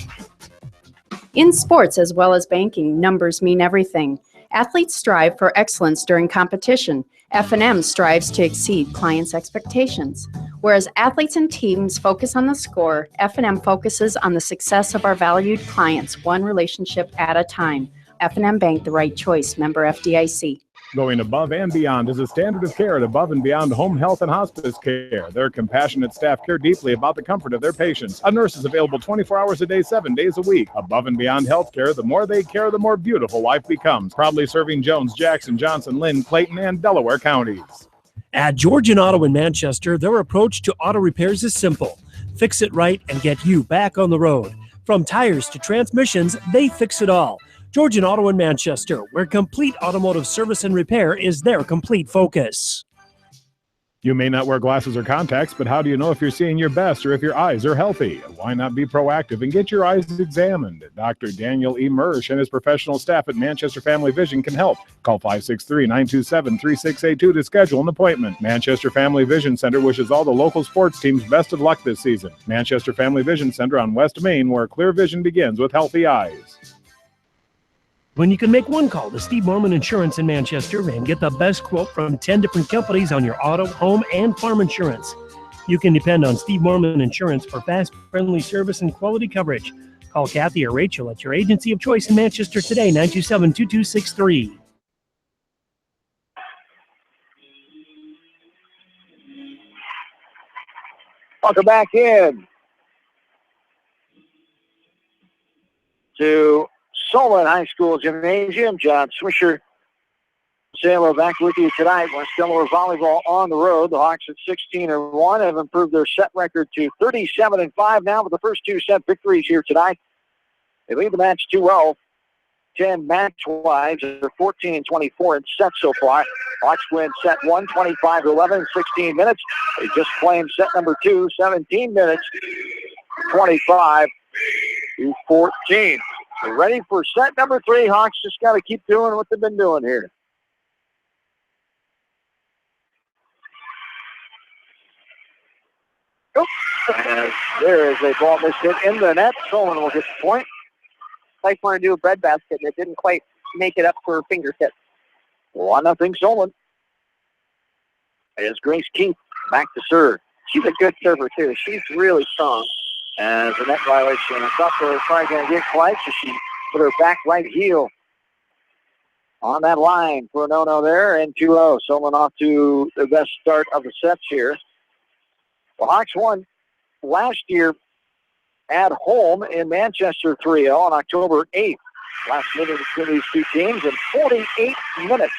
In sports as well as banking, numbers mean everything. Athletes strive for excellence during competition. F&M strives to exceed clients' expectations. Whereas athletes and teams focus on the score, F&M focuses on the success of our valued clients, one relationship at a time. F&M Bank, the right choice. Member FDIC. Going above and beyond is a standard of care at Above and Beyond Home Health and Hospice Care. Their compassionate staff care deeply about the comfort of their patients. A nurse is available 24 hours a day, 7 days a week. Above and Beyond Healthcare, the more they care, the more beautiful life becomes. Proudly serving Jones, Jackson, Johnson, Lynn, Clayton, and Delaware counties. At Georgian Auto in Manchester, their approach to auto repairs is simple. Fix it right and get you back on the road. From tires to transmissions, they fix it all. Georgian Auto in Manchester, where complete automotive service and repair is their complete focus. You may not wear glasses or contacts, but how do you know if you're seeing your best or if your eyes are healthy? Why not be proactive and get your eyes examined? Dr. Daniel E. Mersch and his professional staff at Manchester Family Vision can help. Call 563-927-3682 to schedule an appointment. Manchester Family Vision Center wishes all the local sports teams best of luck this season. Manchester Family Vision Center on West Main, where clear vision begins with healthy eyes. When you can make one call to Steve Morman Insurance in Manchester and get the best quote from 10 different companies on your auto, home, and farm insurance. You can depend on Steve Morman Insurance for fast, friendly service and quality coverage. Call Kathy or Rachel at your agency of choice in Manchester today, 927-2263. Welcome back in to Solon High School Gymnasium. John Swisher Sailor back with you tonight. West Delaware volleyball on the road. The Hawks at 16-1 have improved their set record to 37-5 now with the first two set victories here tonight. They lead the match 2-0. 10 match-wise. They're 14-24 in sets so far. Hawks win set 1, 25-11 in 16 minutes. They just claimed set number 2, 17 minutes, 25-14. They're ready for set number 3. Hawks just got to keep doing what they've been doing here. And there is a ball missed hit in the net. Solon will get the point. Like want to do a breadbasket, and it didn't quite make it up for fingertips. 1-0 Solon. As Grace Keith back to serve. She's a good server, too. She's really strong. As a net violation, I thought they were probably going to get Clyde, so she put her back right heel on that line for a no-no there, and 2-0. Solon off to the best start of the sets here. The Hawks won last year at home in Manchester 3-0 on October 8th. Last meeting between these two teams in 48 minutes.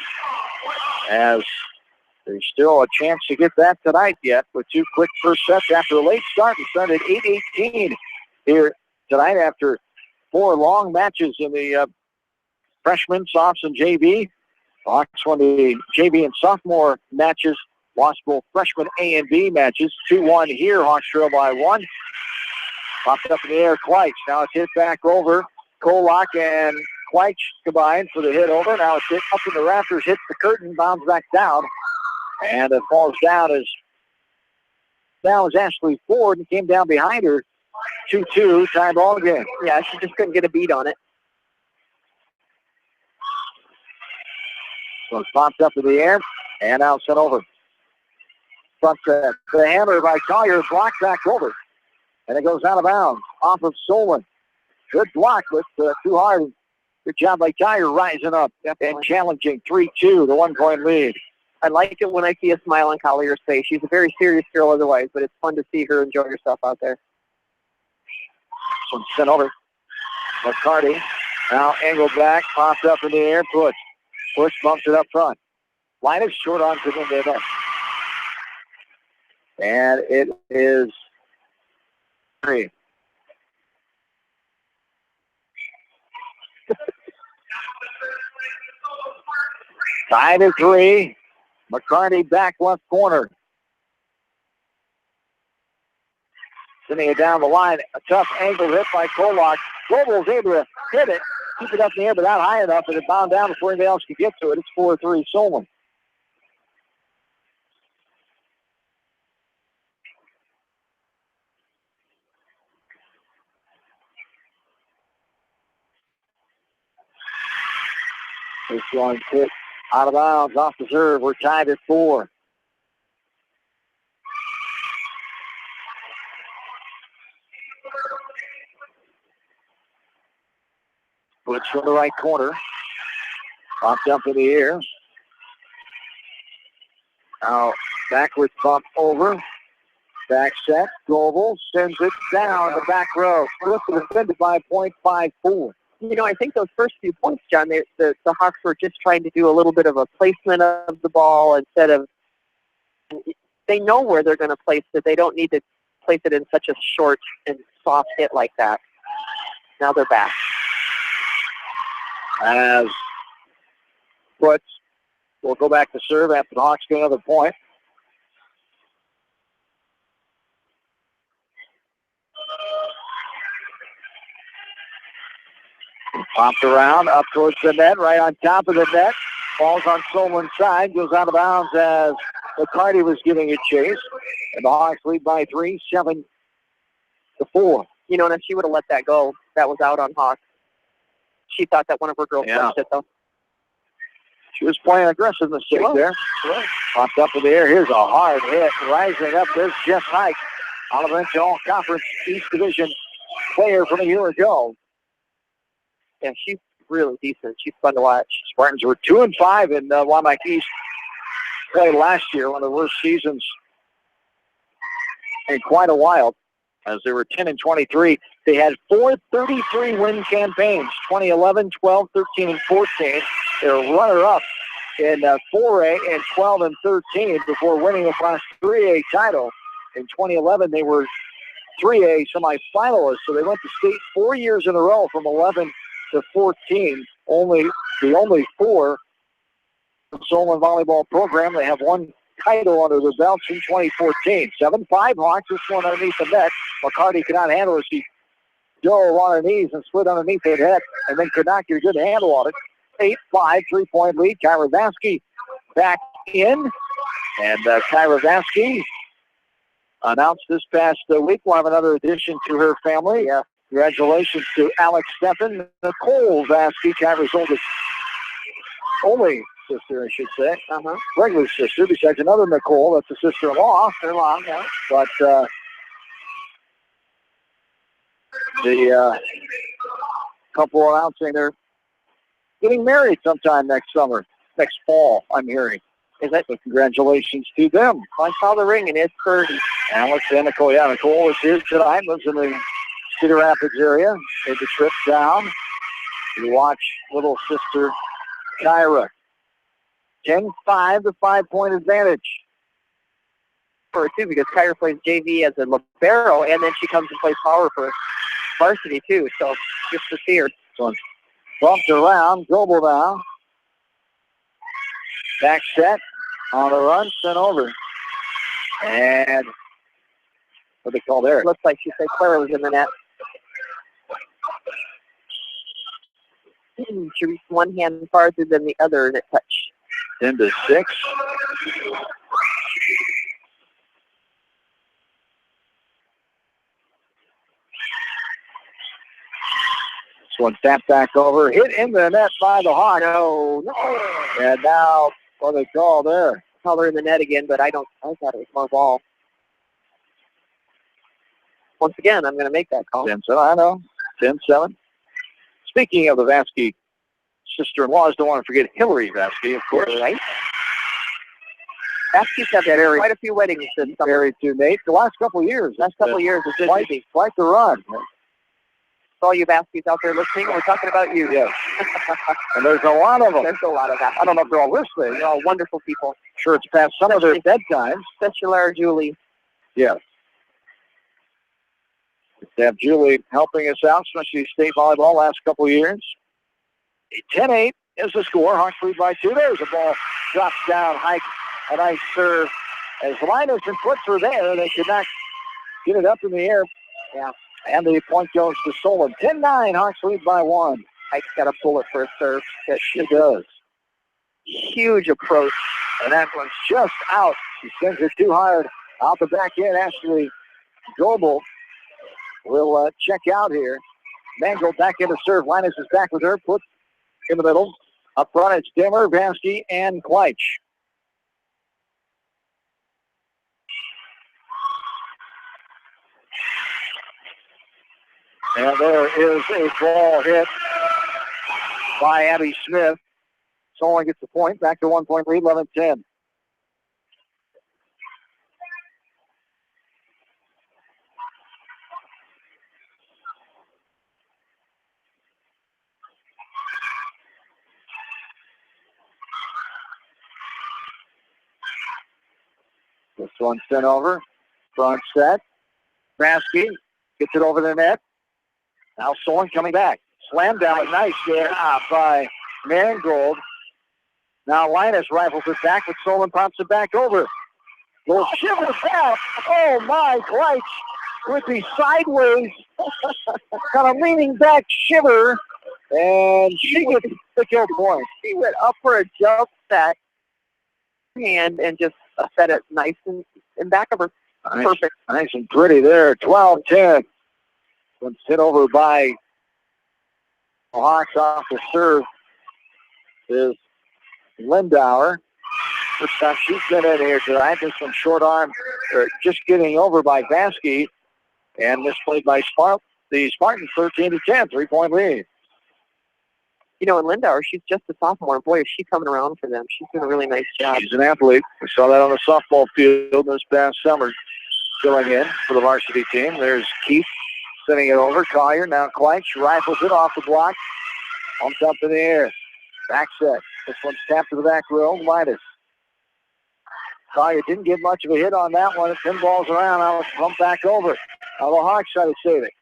As there's still a chance to get that tonight yet with two quick first sets after a late start. We started 8-18 here tonight after 4 long matches in the freshman, softs, and JV. Hawks won the JV and sophomore matches, lost both freshman A and B matches. 2-1 here. Hawks trail by 1. Popped up in the air, Kleitsch. Now it's hit back over. Kolak and Kleitsch combined for the hit over. Now it's hit up in the rafters, hits the curtain, bounds back down. And it falls down as Ashley Ford and came down behind her. 2-2, tie ball game. Yeah, she just couldn't get a beat on it. So it's popped up in the air and now sent over. Front set. The hammer by Collier, blocked back over. And it goes out of bounds off of Solon. Good block, but too hard. Good job by Collier rising up and challenging 3-2, the 1-point lead. I like it when I see a smile on Collier's face. She's a very serious girl otherwise, but it's fun to see her enjoy herself out there. This one's sent over. McCarty now angled back, popped up in the air, push. Push bumps it up front. Line is short on to the net. And it is 3. Tied at 3. McCarty back left corner. Sending it down the line. A tough angle hit by Kolak. Global is able to hit it, keep it up in the air, but not high enough, and it bound down before anybody else could get to it. It's 4-3 Solon. This one's hit out of bounds, off the serve. We're tied at 4. Blitz from the right corner. Popped up in the air. Now, backwards bump over. Back set. Goebel sends it down the back row. Split defended by .54. You know, I think those first few points, John, the Hawks were just trying to do a little bit of a placement of the ball instead of, they know where they're going to place it. They don't need to place it in such a short and soft hit like that. Now they're back. As Foots will go back to serve after the Hawks get another point. Popped around, up towards the net, right on top of the net. Falls on Solon's side, goes out of bounds as McCarty was giving it chase. And the Hawks lead by 3, 7-4. You know, and if she would have let that go, that was out on Hawks. She thought that one of her girls touched it, though. She was playing aggressive mistake there. Popped up in the air. Here's a hard hit. Rising up, there's Jess Hike. All-Event All-Conference East Division player from a year ago. Yeah, she's really decent. She's fun to watch. Spartans were 2-5 in Wamak East play last year, one of the worst seasons in quite a while, as they were 10-23. They had 4 33-win campaigns, 2011, 12, 13, and 14. They were runner-up in 4A and 12 and 13 before winning the last 3A title. In 2011, they were 3A semifinalists, so they went to state 4 years in a row from 11 to 14. The only 4 Solon volleyball program. They have 1 title under their belts in 2014. 7-5 Hawks. This one underneath the net. McCarty could not handle it. She dove on her knees and slid underneath her head, and then could not get a good handle on it. 8-5, 3-point lead. Kyra Vasky back in. And Kyra Vasky announced this past week we'll have another addition to her family. Congratulations to Alex Steffen, Nicole Vasky, Kyra's only sister, I should say. Regular sister, besides another Nicole, that's a sister-in-law. Yeah. But the couple announcing they're getting married sometime next fall, I'm hearing. Is that? So congratulations to them. I saw the ring, and it's pretty. Alex and Nicole. Yeah, Nicole was here tonight, lives in the Cedar Rapids area. Made the trip down to watch little sister Kyra. 10-5, the 5-point advantage. For her, too, because Kyra plays JV as a libero, and then she comes and plays power for varsity, too. So just to see her. So bumped around, Goebel now. Back set, on the run, sent over. And what they call there? Looks like she said Clara was in the net. She reached one hand farther than the other in a touch. 10-6. This one tapped back over, hit in the net by the Hawks. No. And now, what they call there? Call her in the net again, but I thought it was more ball. Once again, I'm going to make that call. 10-7, I know. 10-7. Speaking of the Vasky sister-in-laws, don't want to forget Hillary Vasky, of course. Right. Vasky's have had quite a few weddings this summer. Married to Nate the last couple of years. Last couple of years, it's quite the run. So all you Vaskys out there listening, we're talking about you. Yes. And there's a lot of them. There's a lot of that. I don't know if they're all listening. They're all wonderful people. Sure, it's past some of their bedtimes. Especially our Julie. Yes. To have Julie helping us out, especially state volleyball last couple of years. 10-8 is the score. Hawks lead by 2. There's a ball drops down. Hike, a nice serve. As Linus and Foots were there, they could not get it up in the air. Yeah. And the point goes to Solon. 10-9, Hawks lead by 1. Hike's got a bullet for a serve. She does. Huge approach. And that one's just out. She sends it too hard. Out the back end, Ashley Goebel will check out here. Mangle back into serve. Linus is back with her. Put in the middle. Up front, it's Demmer, Vasky, and Kleitsch. And there is a ball hit by Abby Smith. Solon gets the point. Back to 1-point lead, 11-10. This one sent over. Front set. Krasky gets it over the net. Now Solon coming back. Slam down. Nice job by Mangold. Now Linus rifles it back, but Solon pops it back over. Little shiver back. Oh my, Kleitsch with the sideways, kind of leaning back shiver. And she gets the kill point. She went up for a jump set and just set it nice and back of her. Nice, Perfect. nice and pretty there. 12-10. One hit over by the Hawks off the serve is Lindauer. First time she's been in here tonight. This one short arm, or just getting over by Vasky. And misplayed by the Spartans, 13-10, 3-point lead. You know, in Lindauer, she's just a sophomore. Boy, is she coming around for them. She's doing a really nice job. She's an athlete. We saw that on the softball field this past summer. Filling in for the varsity team. There's Keith sending it over. Collier, now Kleitsch rifles it off the block. Pumps up in the air. Back set. This one's tapped to the back row. Linus. Collier didn't get much of a hit on that one. It pinballs around. Now it's pumped back over. Now the Hawks try to save it.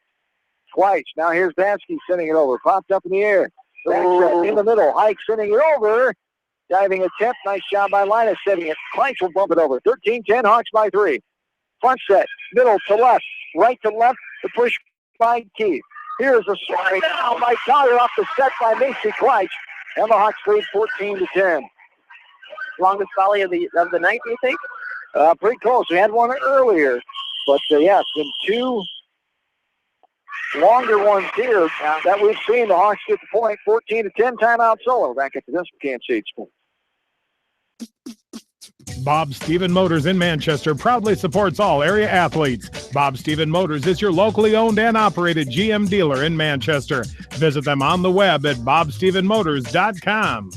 Kleitsch. Now here's Bansky sending it over. Popped up in the air. Back set in the middle. Hike sending it over. Diving attempt. Nice job by Linus saving it. Kleitsch will bump it over. 13-10. Hawks by 3. Front set. Middle to left. Right to left. The push by Keith. Here's a slide down by Collier off the set by Macy Kleitsch. And the Hawks lead 14-10. Longest volley of the night, do you think? Pretty close. We had one earlier. But, yes, in two longer ones here that we've seen. The Hawks get the point. 14-10. Timeout Solo. Back at the desk for Kansas City Sports. Bob Stephen Motors in Manchester proudly supports all area athletes. Bob Stephen Motors is your locally owned and operated GM dealer in Manchester. Visit them on the web at bobstephenmotors.com.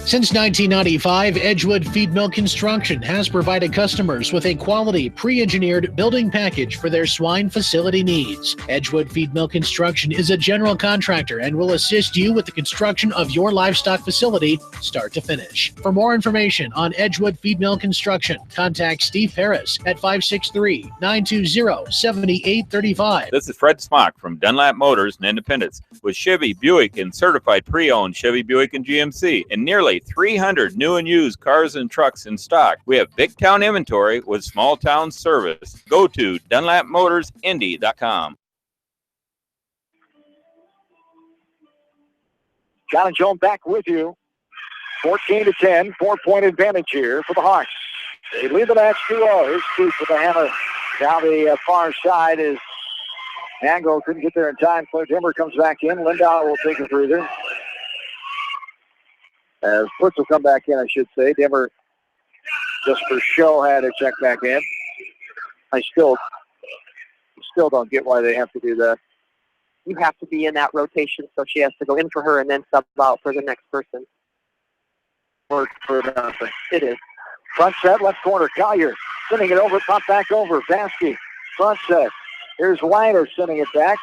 Since 1995, Edgewood Feed Mill Construction has provided customers with a quality, pre-engineered building package for their swine facility needs. Edgewood Feed Mill Construction is a general contractor and will assist you with the construction of your livestock facility, start to finish. For more information on Edgewood Feed Mill Construction, contact Steve Harris at 563-920-7835. This is Fred Smock from Dunlap Motors and Independence with Hsvb, Buick, and certified pre-owned Hsvb, Buick, and GMC, and nearly 300 new and used cars and trucks in stock. We have big town inventory with small town service. Go to DunlapMotorsIndy.com. John and Joan back with you. 14-10, 4-point advantage here for the Hawks. They lead the match 2-0. Here's Keith with the hammer down the far side as Angle couldn't get there in time. Claire Dimmer comes back in. Lindau will take a breather. As Fritz will come back in, I should say. Dimmer, just for show, had to check back in. I still don't get why they have to do that. You have to be in that rotation, so she has to go in for her and then sub out for the next person. Work for nothing. It is. Front set, left corner. Collier sending it over, pop back over. Vasky, front set. Here's Weiner sending it back.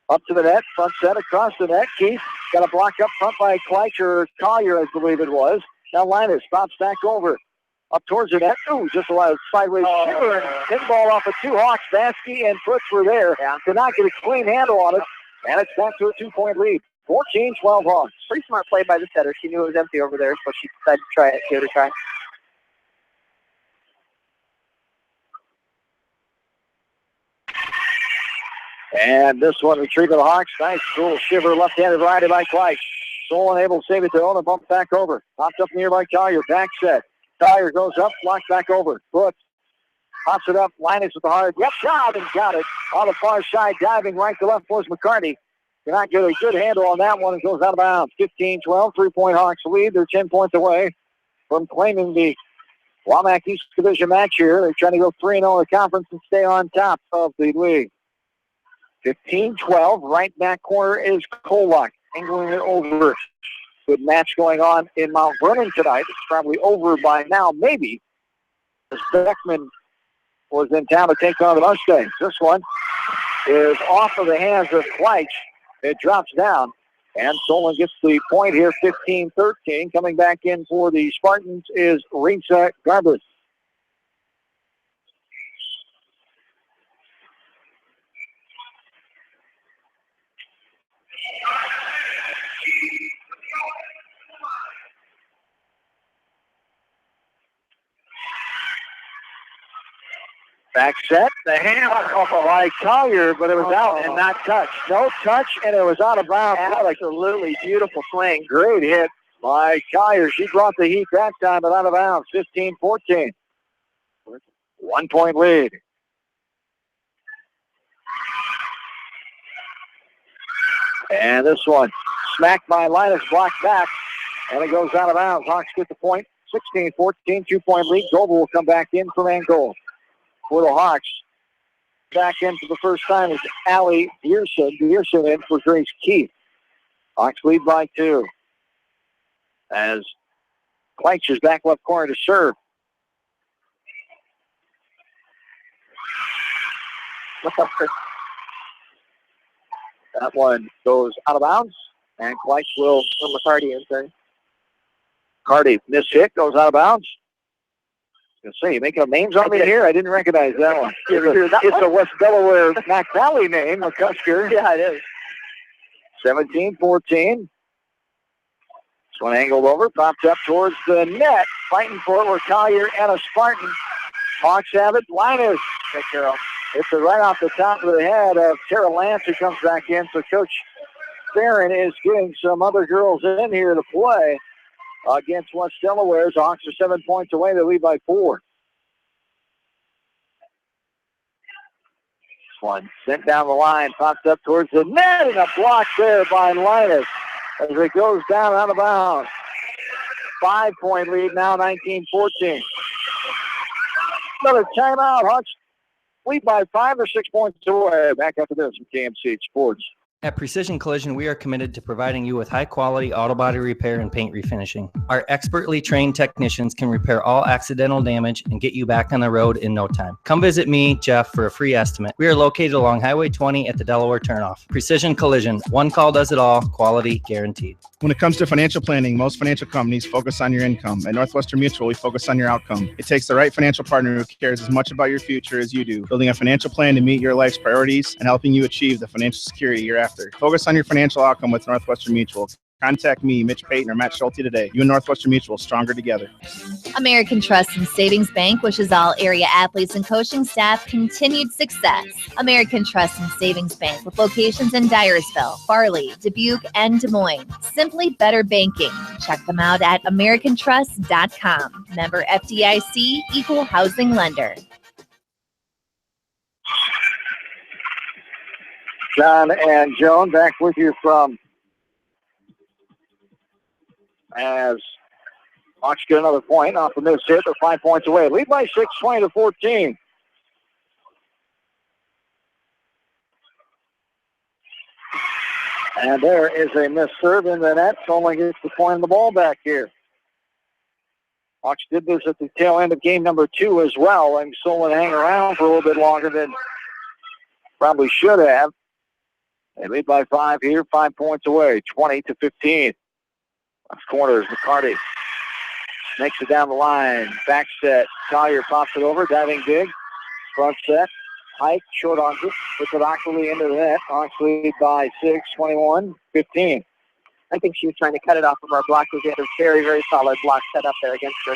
Up to the net, front set across the net. Keith got a block up front by Kleitsch or Collier, I believe it was. Now Linus pops back over. Up towards the net. Ooh, just a sideways shiver and pinball off of two Hawks. Vasky and Fritz were there. Could not get a clean handle on it. And it's back to a 2-point lead. 14-12 Hawks. Pretty smart play by the setter. She knew it was empty over there, so she decided to try it. Give it a try. And this one retrieved by the Hawks. Nice little shiver, left-handed variety by Kleitsch. Solon able to save it to own and bump back over. Popped up near by Collier. Back set. Collier goes up, blocked back over. Brooks pops it up. Linus with the hard. Yep, shot and got it. On the far side, diving right to left was McCarty. Cannot get a good handle on that one. It goes out of bounds. 15-12, 3-point Hawks lead. They're 10 points away from claiming the Wamak East Division match here. They're trying to go 3-0 in the conference and stay on top of the league. 15-12, right back corner is Kolak, angling it over. Good match going on in Mount Vernon tonight. It's probably over by now, maybe, as Beckman was in town to take on the Mustangs. This one is off of the hands of Kleitsch. It drops down, and Solon gets the point here, 15-13. Coming back in for the Spartans is Risa Garbus. Back set, the hand by Collier, but it was out and not touched. No touch, and it was out of bounds. Absolutely beautiful swing. Great hit by Collier. She brought the heat that time, but out of bounds. 15-14. 1 point lead. And this one smacked by Linus, blocked back, and it goes out of bounds. Hawks get the point. 16-14, 2 point lead. Goebel will come back in from Angola. For the Hawks, back in for the first time is Allie Bierson. Bierson in for Grace Keith. Hawks lead by 2. As Kleitz is back left corner to serve. That one goes out of bounds, and Kleitz will from McCarty inside. McCarty, missed hit, goes out of bounds. Say, you making up names on me here? I didn't recognize that one. It's a West Delaware Mac Valley name, McCusker. Yeah, it is. 17-14. This one angled over, popped up towards the net. Fighting for it were Collier and a Spartan. Hawks have it. Linus. It's right off the top of the head of Tara Lance, who comes back in. So Coach Barron is getting some other girls in here to play against West Delaware. The Hawks are 7 points away. They lead by 4. One sent down the line, popped up towards the net, and a block there by Linus as it goes down out of bounds. 5 point lead now, 19-14. Another timeout. Hawks lead by 5 or 6 points away. Back after this from KMC Sports. At Precision Collision, we are committed to providing you with high-quality auto body repair and paint refinishing. Our expertly trained technicians can repair all accidental damage and get you back on the road in no time. Come visit me, Jeff, for a free estimate. We are located along Highway 20 at the Delaware turnoff. Precision Collision, one call does it all, quality guaranteed. When it comes to financial planning, most financial companies focus on your income. At Northwestern Mutual, we focus on your outcome. It takes the right financial partner who cares as much about your future as you do, building a financial plan to meet your life's priorities and helping you achieve the financial security you're after. Focus on your financial outcome with Northwestern Mutual. Contact me, Mitch Payton, or Matt Schulte today. You and Northwestern Mutual, stronger together. American Trust and Savings Bank wishes all area athletes and coaching staff continued success. American Trust and Savings Bank with locations in Dyersville, Farley, Dubuque, and Des Moines. Simply better banking. Check them out at americantrust.com. Member FDIC, equal housing lender. John and Joan back with you from as Hawks get another point off the miss hit. They're 5 points away. Lead by 6, 20-14. And there is a missed serve in the net. Solon gets to point the ball back here. Hawks did this at the tail end of game number 2 as well, and Solon hang around for a little bit longer than probably should have. They lead by 5 here, 5 points away, 20-15. Left corner is McCarty. Makes it down the line. Back set. Collier pops it over. Diving big. Front set. Hike. Short on it. Puts it awkwardly into the net. Hawks lead by 6, 21-15. I think she was trying to cut it off of our block. We had a very, very solid block set up there against her.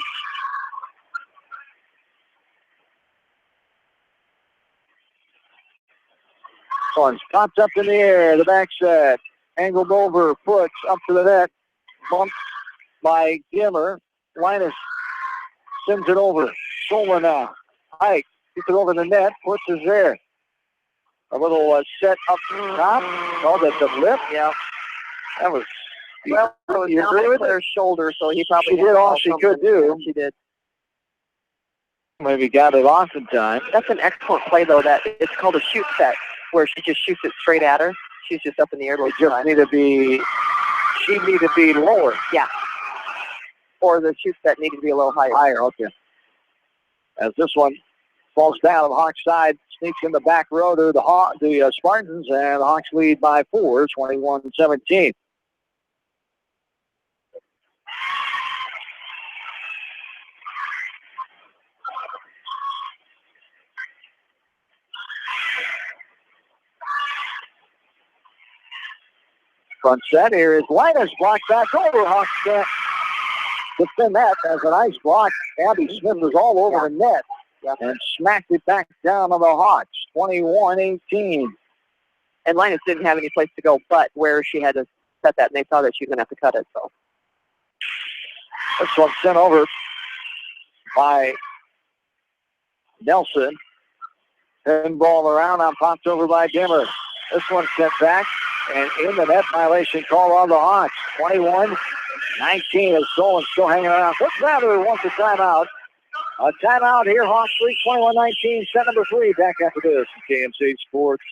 One's popped up in the air. The back set. Angled over. Puts up to the net. Bumped by Gimmer. Linus sends it over. Solon now. Hike gets it over the net. Puts is there. A little set up top. Oh, that's a lip. Yeah. That was. Well, it was you agree with her shoulder, so he probably did all she could do. She did. Maybe got it off in time. That's an excellent play, though. That it's called a shoot set, where she just shoots it straight at her. She's just up in the air. She need to be lower. Yeah. Or the shoot set needed to be a little higher. Higher, okay. As this one falls down on the Hawks side, sneaks in the back row to the Spartans, and the Hawks lead by 4, 21-17. Front set here is Linus, blocked back over. Hawks can't defend that as a nice block. Abby Smith was all over the net. and smacked it back down on the Hawks, 21-18. And Linus didn't have any place to go but where she had to set that, and they saw that she was going to have to cut it. So this one sent over by Nelson. Pinball around, now popped over by Dimmer. This one sent back, and in the net violation call on the Hawks. 21-19 as Solon still hanging around. Coach Mather wants a timeout. A timeout here, Hawks lead 21-19, set number 3. Back after this, KMC Sports.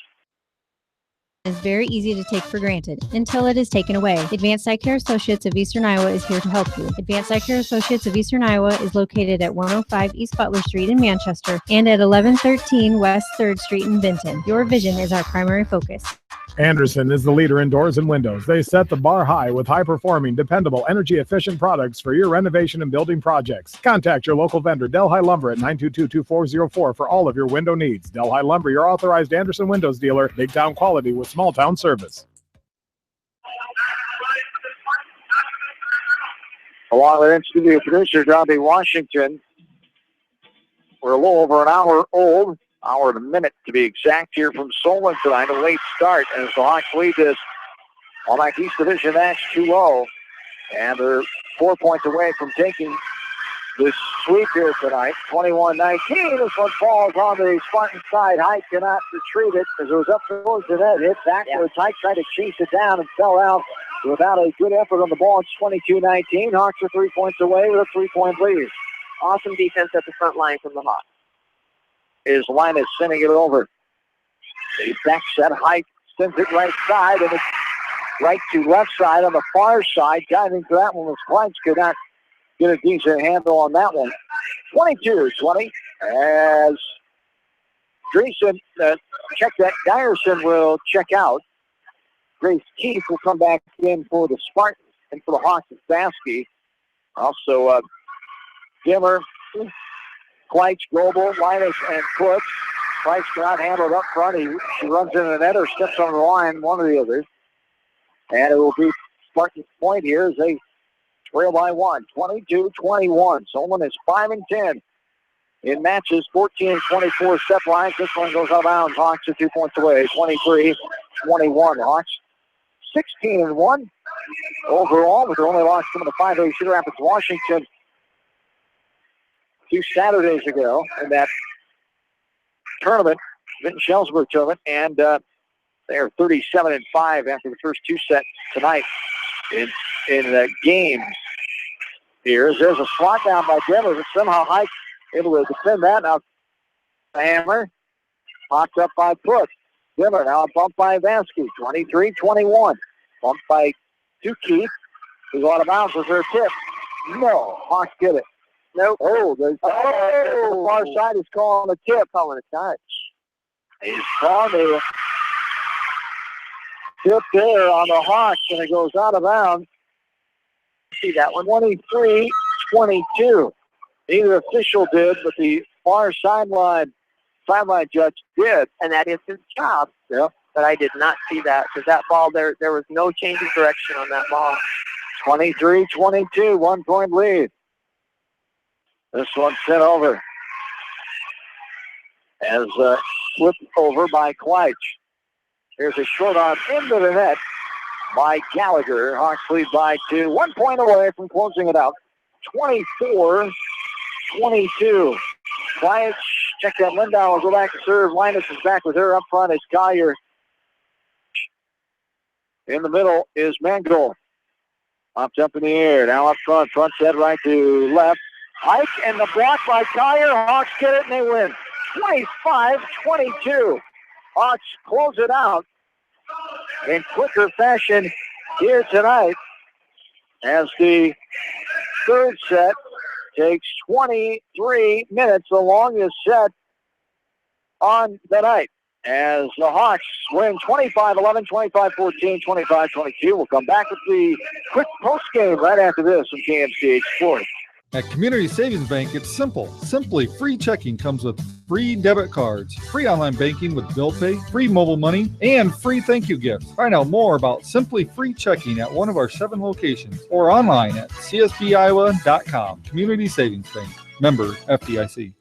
Is very easy to take for granted until it is taken away. Advanced Eye Care Associates of Eastern Iowa is here to help you. Advanced Eye Care Associates of Eastern Iowa is located at 105 East Butler Street in Manchester and at 1113 West 3rd Street in Benton. Your vision is our primary focus. Anderson is the leader in doors and windows. They set the bar high with high-performing, dependable, energy-efficient products for your renovation and building projects. Contact your local vendor, Delhi Lumber, at 922-2404 for all of your window needs. Delhi Lumber, your authorized Anderson Windows dealer. Big town quality with small town service. Along with in-studio producer Darby Washington, we're a little over an hour old. Hour and a minute to be exact here from Solon tonight. A late start as the Hawks lead this All-Mac East Division match 2-0. And they're 4 points away from taking this sweep here tonight. 21-19. This one falls on the Spartan side. Height cannot retrieve it as it was up towards the net. Hit backwards. Height tried to chase it down and fell out without a good effort on the ball. It's 22-19. Hawks are 3 points away with a 3-point lead. awesome defense at the front line from the Hawks. Is Linus sending it over. The back set height sends it right side, and it's right to left side on the far side. Diving for that one was Kleins. Could not get a decent handle on that one. 22-20 as Grayson check that. Dyerson will check out. Grace Keith will come back in for the Spartans, and for the Hawks, it's Baskey. Also, Dimmer, Kleitz, Goebel, Linus, and Cook. Kleitz cannot handle it up front. She runs into the net or steps on the line, one or the other. And it will be Spartans' point here as they trail by one, 22-21. Solon is 5-10 in matches, 14-24 set lines. This one goes out of bounds. Hawks are 2 points away, 23-21. Hawks 16-1 overall, with their only loss coming to 5A Cedar Rapids, Washington, 2 Saturdays ago in that tournament, Vinton Shellsburg tournament, and they are 37-5 after the first 2 sets tonight in the games. There's a slot down by Denver, but somehow Hike able to defend that. Now Hammer popped up by Cook. Denver now bumped by Vansky, 23-21. Bumped by Keith, who's out of bounds with her tip. No, Hawks get it. Nope. Oh, the far side is calling a tip. Calling a touch. He's calling a tip there on the Hawks, and it goes out of bounds. See that one? 23-22. Neither official did, but the far sideline judge did. And that is his job. Yeah. But I did not see that, because that ball, there was no change of direction on that ball. 23-22, 1 point lead. This one sent over as flipped over by Kleitz. Here's a short arm into the net by Gallagher. Hawks lead by 2. 1 point away from closing it out. 24-22. Kleitz, check that. Lindau will go back to serve. Linus is back with her. Up front is Collier. In the middle is Mangold. Popped up in the air. Now up front. Front set right to left. Hike and the block by Collier. Hawks get it and they win. 25-22. Hawks close it out in quicker fashion here tonight as the third set takes 23 minutes, the longest set on the night, as the Hawks win 25-11, 25-14, 25-22. We'll come back with the quick post game right after this on KMCH Sports. At Community Savings Bank, it's simple. Simply Free Checking comes with free debit cards, free online banking with bill pay, free mobile money, and free thank you gifts. Find out more about Simply Free Checking at one of our 7 locations or online at csbiowa.com. Community Savings Bank. Member FDIC.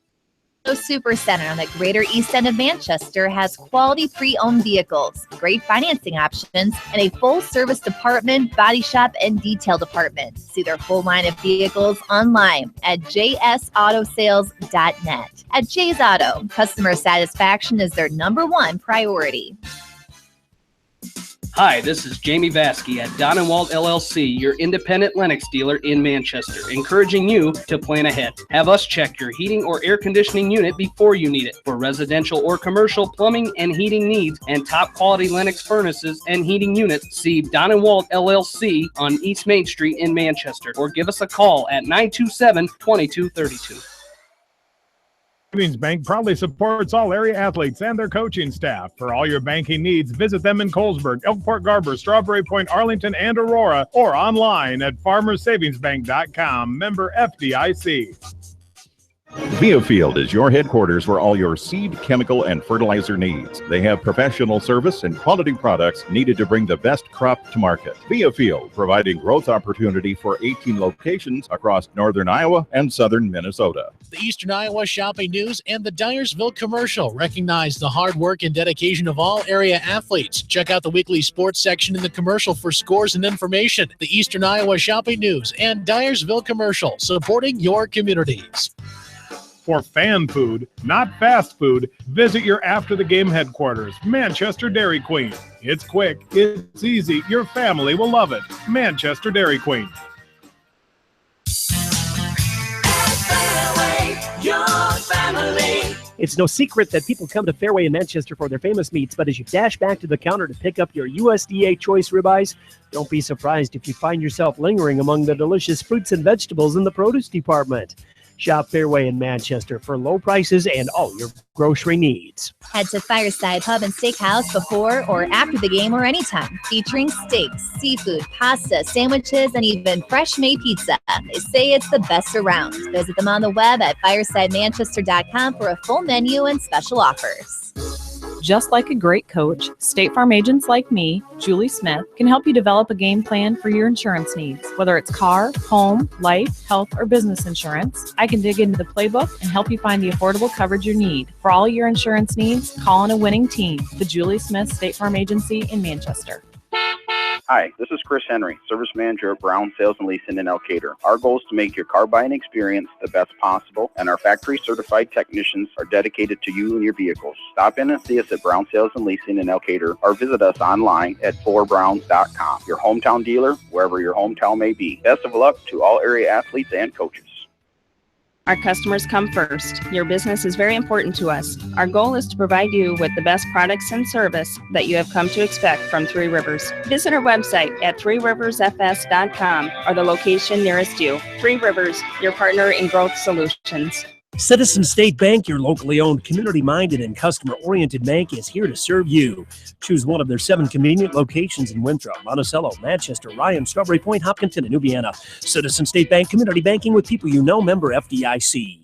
Supercenter on the Greater East End of Manchester has quality pre-owned vehicles, great financing options, and a full-service department, body shop, and detail department. See their full line of vehicles online at jsautosales.net. At J's Auto, customer satisfaction is their #1 priority. Hi, this is Jamie Vasky at Don & Walt LLC, your independent Lennox dealer in Manchester, encouraging you to plan ahead. Have us check your heating or air conditioning unit before you need it. For residential or commercial plumbing and heating needs and top quality Lennox furnaces and heating units, see Don & Walt LLC on East Main Street in Manchester, or give us a call at 927-2232. Savings Bank proudly supports all area athletes and their coaching staff. For all your banking needs, visit them in Colesburg, Elkport Garber, Strawberry Point, Arlington, and Aurora, or online at farmersavingsbank.com. Member FDIC. Viafield is your headquarters for all your seed, chemical, and fertilizer needs. They have professional service and quality products needed to bring the best crop to market. Viafield, providing growth opportunity for 18 locations across northern Iowa and southern Minnesota. The Eastern Iowa Shopping News and the Dyersville Commercial recognize the hard work and dedication of all area athletes. Check out the weekly sports section in the commercial for scores and information. The Eastern Iowa Shopping News and Dyersville Commercial, supporting your communities. For fan food, not fast food, visit your after-the-game headquarters, Manchester Dairy Queen. It's quick, it's easy, your family will love it. Manchester Dairy Queen. Your family. It's no secret that people come to Fairway in Manchester for their famous meats, but as you dash back to the counter to pick up your USDA choice ribeyes, don't be surprised if you find yourself lingering among the delicious fruits and vegetables in the produce department. Shop Fairway in Manchester for low prices and all your grocery needs. Head to Fireside Pub and Steakhouse before or after the game or anytime, featuring steaks, seafood, pasta, sandwiches, and even fresh-made pizza. They say it's the best around. Visit them on the web at firesidemanchester.com for a full menu and special offers. Just like a great coach, State Farm agents like me, Julie Smith, can help you develop a game plan for your insurance needs. Whether it's car, home, life, health, or business insurance, I can dig into the playbook and help you find the affordable coverage you need. For all your insurance needs, call on a winning team. The Julie Smith State Farm Agency in Manchester. Hi, this is Chris Henry, Service Manager at Brown Sales and Leasing in Elkader. Our goal is to make your car buying experience the best possible, and our factory certified technicians are dedicated to you and your vehicles. Stop in and see us at Brown Sales and Leasing in Elkader, or visit us online at forbrowns.com. Your hometown dealer, wherever your hometown may be. Best of luck to all area athletes and coaches. Our customers come first. Your business is very important to us. Our goal is to provide you with the best products and service that you have come to expect from Three Rivers. Visit our website at threeriversfs.com or the location nearest you. Three Rivers, your partner in growth solutions. Citizen State Bank, your locally owned, community-minded, and customer-oriented bank, is here to serve you. Choose one of their 7 convenient locations in Winthrop, Monticello, Manchester, Ryan, Strawberry Point, Hopkinton, and Nubiana. Citizen State Bank, community banking with people you know, member FDIC.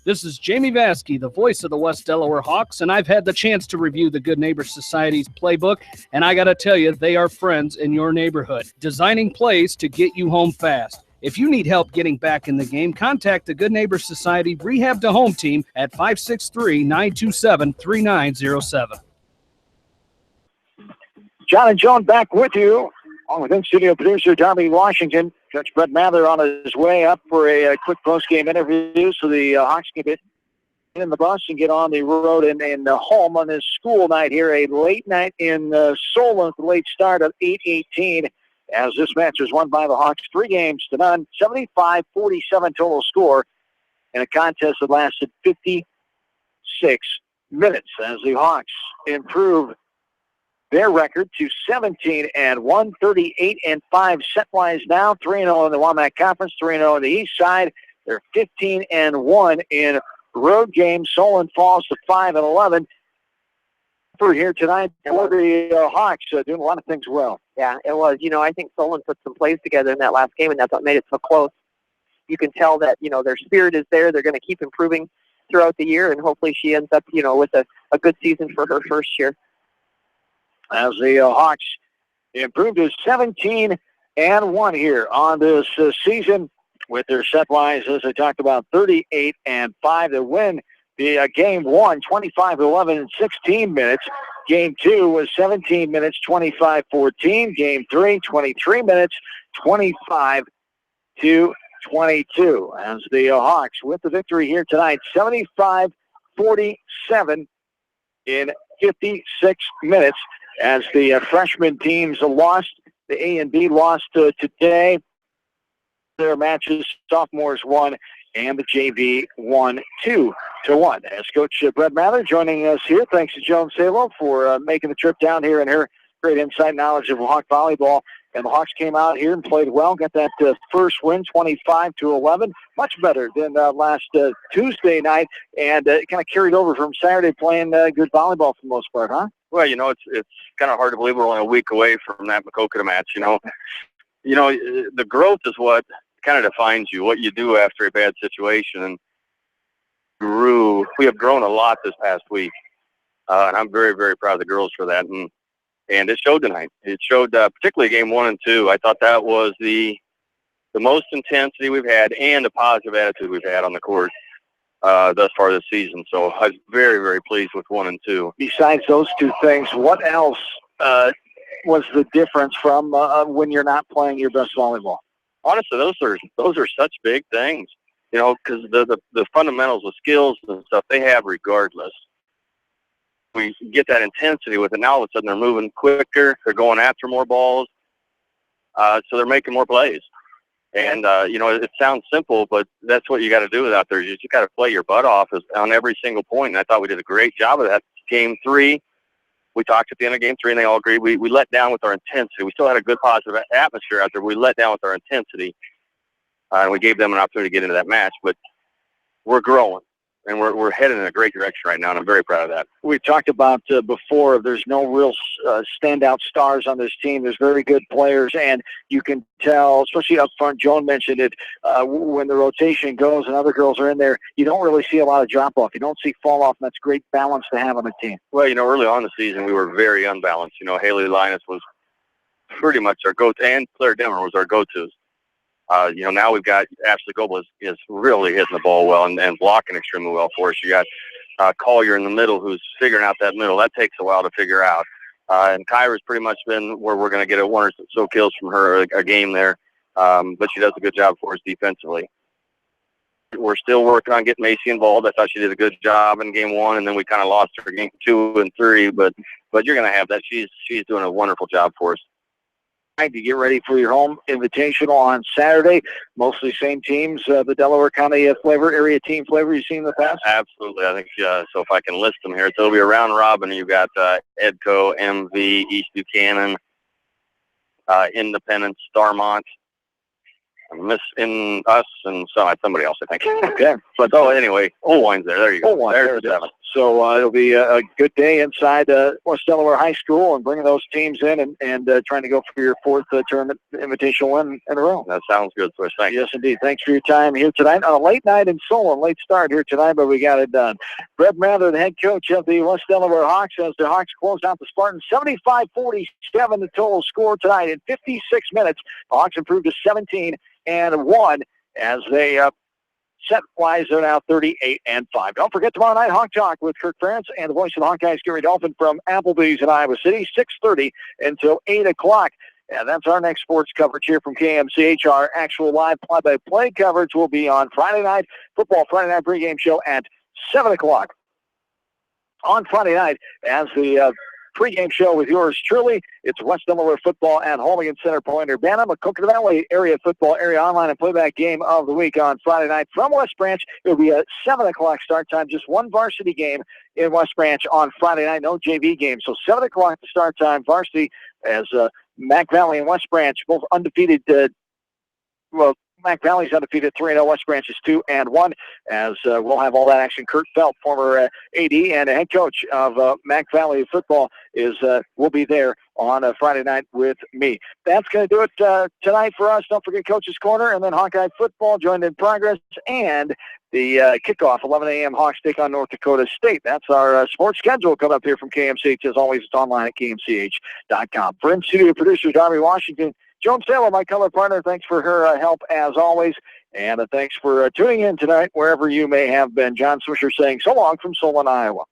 This is Jamie Vasky, the voice of the West Delaware Hawks, and I've had the chance to review the Good Neighbor Society's playbook, and I got to tell you, they are friends in your neighborhood, designing plays to get you home fast. If you need help getting back in the game, contact the Good Neighbor Society Rehab to Home team at 563-927-3907. John and Joan back with you, along with in-studio producer Darby Washington. Coach Brett Mather on his way up for a quick post-game interview, so the Hawks can get in the bus and get on the road and home on this school night here, a late night in Solon with a late start of 8:18. As this match was won by the Hawks 3-0, 75-47 total score in a contest that lasted 56 minutes as the Hawks improve their record to 17-1, 38-5 set-wise now, 3-0 in the WAMAC Conference, 3-0 on the East Side. They're 15-1 in road games. Solon falls to 5-11. For here tonight for the Hawks, doing a lot of things well. Yeah, it was. I think Solon put some plays together in that last game, and that's what made it so close. You can tell that, their spirit is there. They're going to keep improving throughout the year, and hopefully she ends up, with a good season for her first year. As the Hawks improved to 17-1 here on this season with their set-wise, as I talked about, 38-5. The win The game 1, 25-11 in 16 minutes. Game 2 was 17 minutes, 25-14. Game 3, 23 minutes, 25-22. As the Hawks with the victory here tonight, 75-47 in 56 minutes. As the freshman teams lost, the A and B lost today. Their matches, sophomores won, and the JV won 2-1. As Coach Brett Mather joining us here, thanks to Joan Salo for making the trip down here and her great insight and knowledge of Hawk volleyball. And the Hawks came out here and played well, got that first win, 25-11, much better than last Tuesday night, and it kind of carried over from Saturday playing good volleyball for the most part, huh? Well, it's kind of hard to believe we're only a week away from that Makokata match. The growth is what kind of defines you, what you do after a bad situation. And we have grown a lot this past week, and I'm very, very proud of the girls for that. And it showed tonight. It showed particularly game 1 and 2. I thought that was the most intensity we've had and the positive attitude we've had on the court thus far this season. So I was very, very pleased with 1 and 2. Besides those two things, what else was the difference from when you're not playing your best volleyball? Honestly, those are such big things, because the fundamentals of skills and stuff they have regardless. We get that intensity with it. Now all of a sudden they're moving quicker. They're going after more balls. So they're making more plays. And, it sounds simple, but that's what you got to do out there. You just got to play your butt off on every single point. And I thought we did a great job of that. Game 3, we talked at the end of game 3, and they all agreed. We let down with our intensity. We still had a good positive atmosphere out there. We let down with our intensity, and we gave them an opportunity to get into that match. But we're growing, and we're heading in a great direction right now, and I'm very proud of that. We talked about before, there's no real standout stars on this team. There's very good players, and you can tell, especially up front, Joan mentioned it, when the rotation goes and other girls are in there, you don't really see a lot of drop-off. You don't see fall-off, and that's great balance to have on the team. Well, early on in the season, we were very unbalanced. Haley Linus was pretty much our go-to, and Claire Dimmer was our go-tos. Now we've got Ashley Goebel is really hitting the ball well and blocking extremely well for us. You got Collier in the middle who's figuring out that middle. That takes a while to figure out. And Kyra's pretty much been where we're going to get a 1 or so kills from her a game there. But she does a good job for us defensively. We're still working on getting Macy involved. I thought she did a good job in game 1, and then we kind of lost her game 2 and 3. But you're going to have that. She's doing a wonderful job for us. To get ready for your home invitational on Saturday. Mostly same teams, the Delaware County flavor, area team flavor you've seen in the past? Absolutely. I think so. If I can list them here, so it'll be a round robin. You've got Edco, MV, East Buchanan, Independence, Starmont. I'm missing us and somebody else, I think. Okay. But anyway, Old there. There you go. There's the 7. So it'll be a good day inside West Delaware High School and bringing those teams in and trying to go for your 4th tournament invitational win in a row. That sounds good, Swish. Thanks. Yes, indeed. Thanks for your time here tonight. On a late night in Solon, late start here tonight, but we got it done. Brett Mather, the head coach of the West Delaware Hawks, as the Hawks close out the Spartans. 75-47 the total score tonight in 56 minutes. The Hawks improved to 17-1 as they set-wise, they're now 38-5. Don't forget tomorrow night, Hawk Talk with Kirk Ferentz and the voice of the Hawkeyes, Gary Dolphin from Applebee's in Iowa City, 6:30 until 8 o'clock. And that's our next sports coverage here from KMCH. Our actual live play-by-play coverage will be on Friday night, football Friday night pregame show at 7 o'clock. On Friday night, as the pregame show with yours truly. It's West Delaware football at home against Center Point Urbana. Makokata Valley area football area online and playback game of the week on Friday night from West Branch. It'll be a 7 o'clock start time, just one varsity game in West Branch on Friday night, no JV game. So 7 o'clock the start time, varsity as Mac Valley and West Branch both undefeated. Mac Valley's undefeated 3-0. West Branch is 2-1. As we'll have all that action. Kurt Felt, former AD and head coach of Mac Valley football, will be there on Friday night with me. That's going to do it tonight for us. Don't forget Coach's Corner and then Hawkeye football joined in progress and the kickoff, 11 a.m. Hawks take on North Dakota State. That's our sports schedule coming up here from KMCH. As always, it's online at kmch.com. For in-studio producer Darby Washington, Joan Saylor, my color partner, thanks for her help as always. And thanks for tuning in tonight, wherever you may have been. John Swisher saying so long from Solon, Iowa.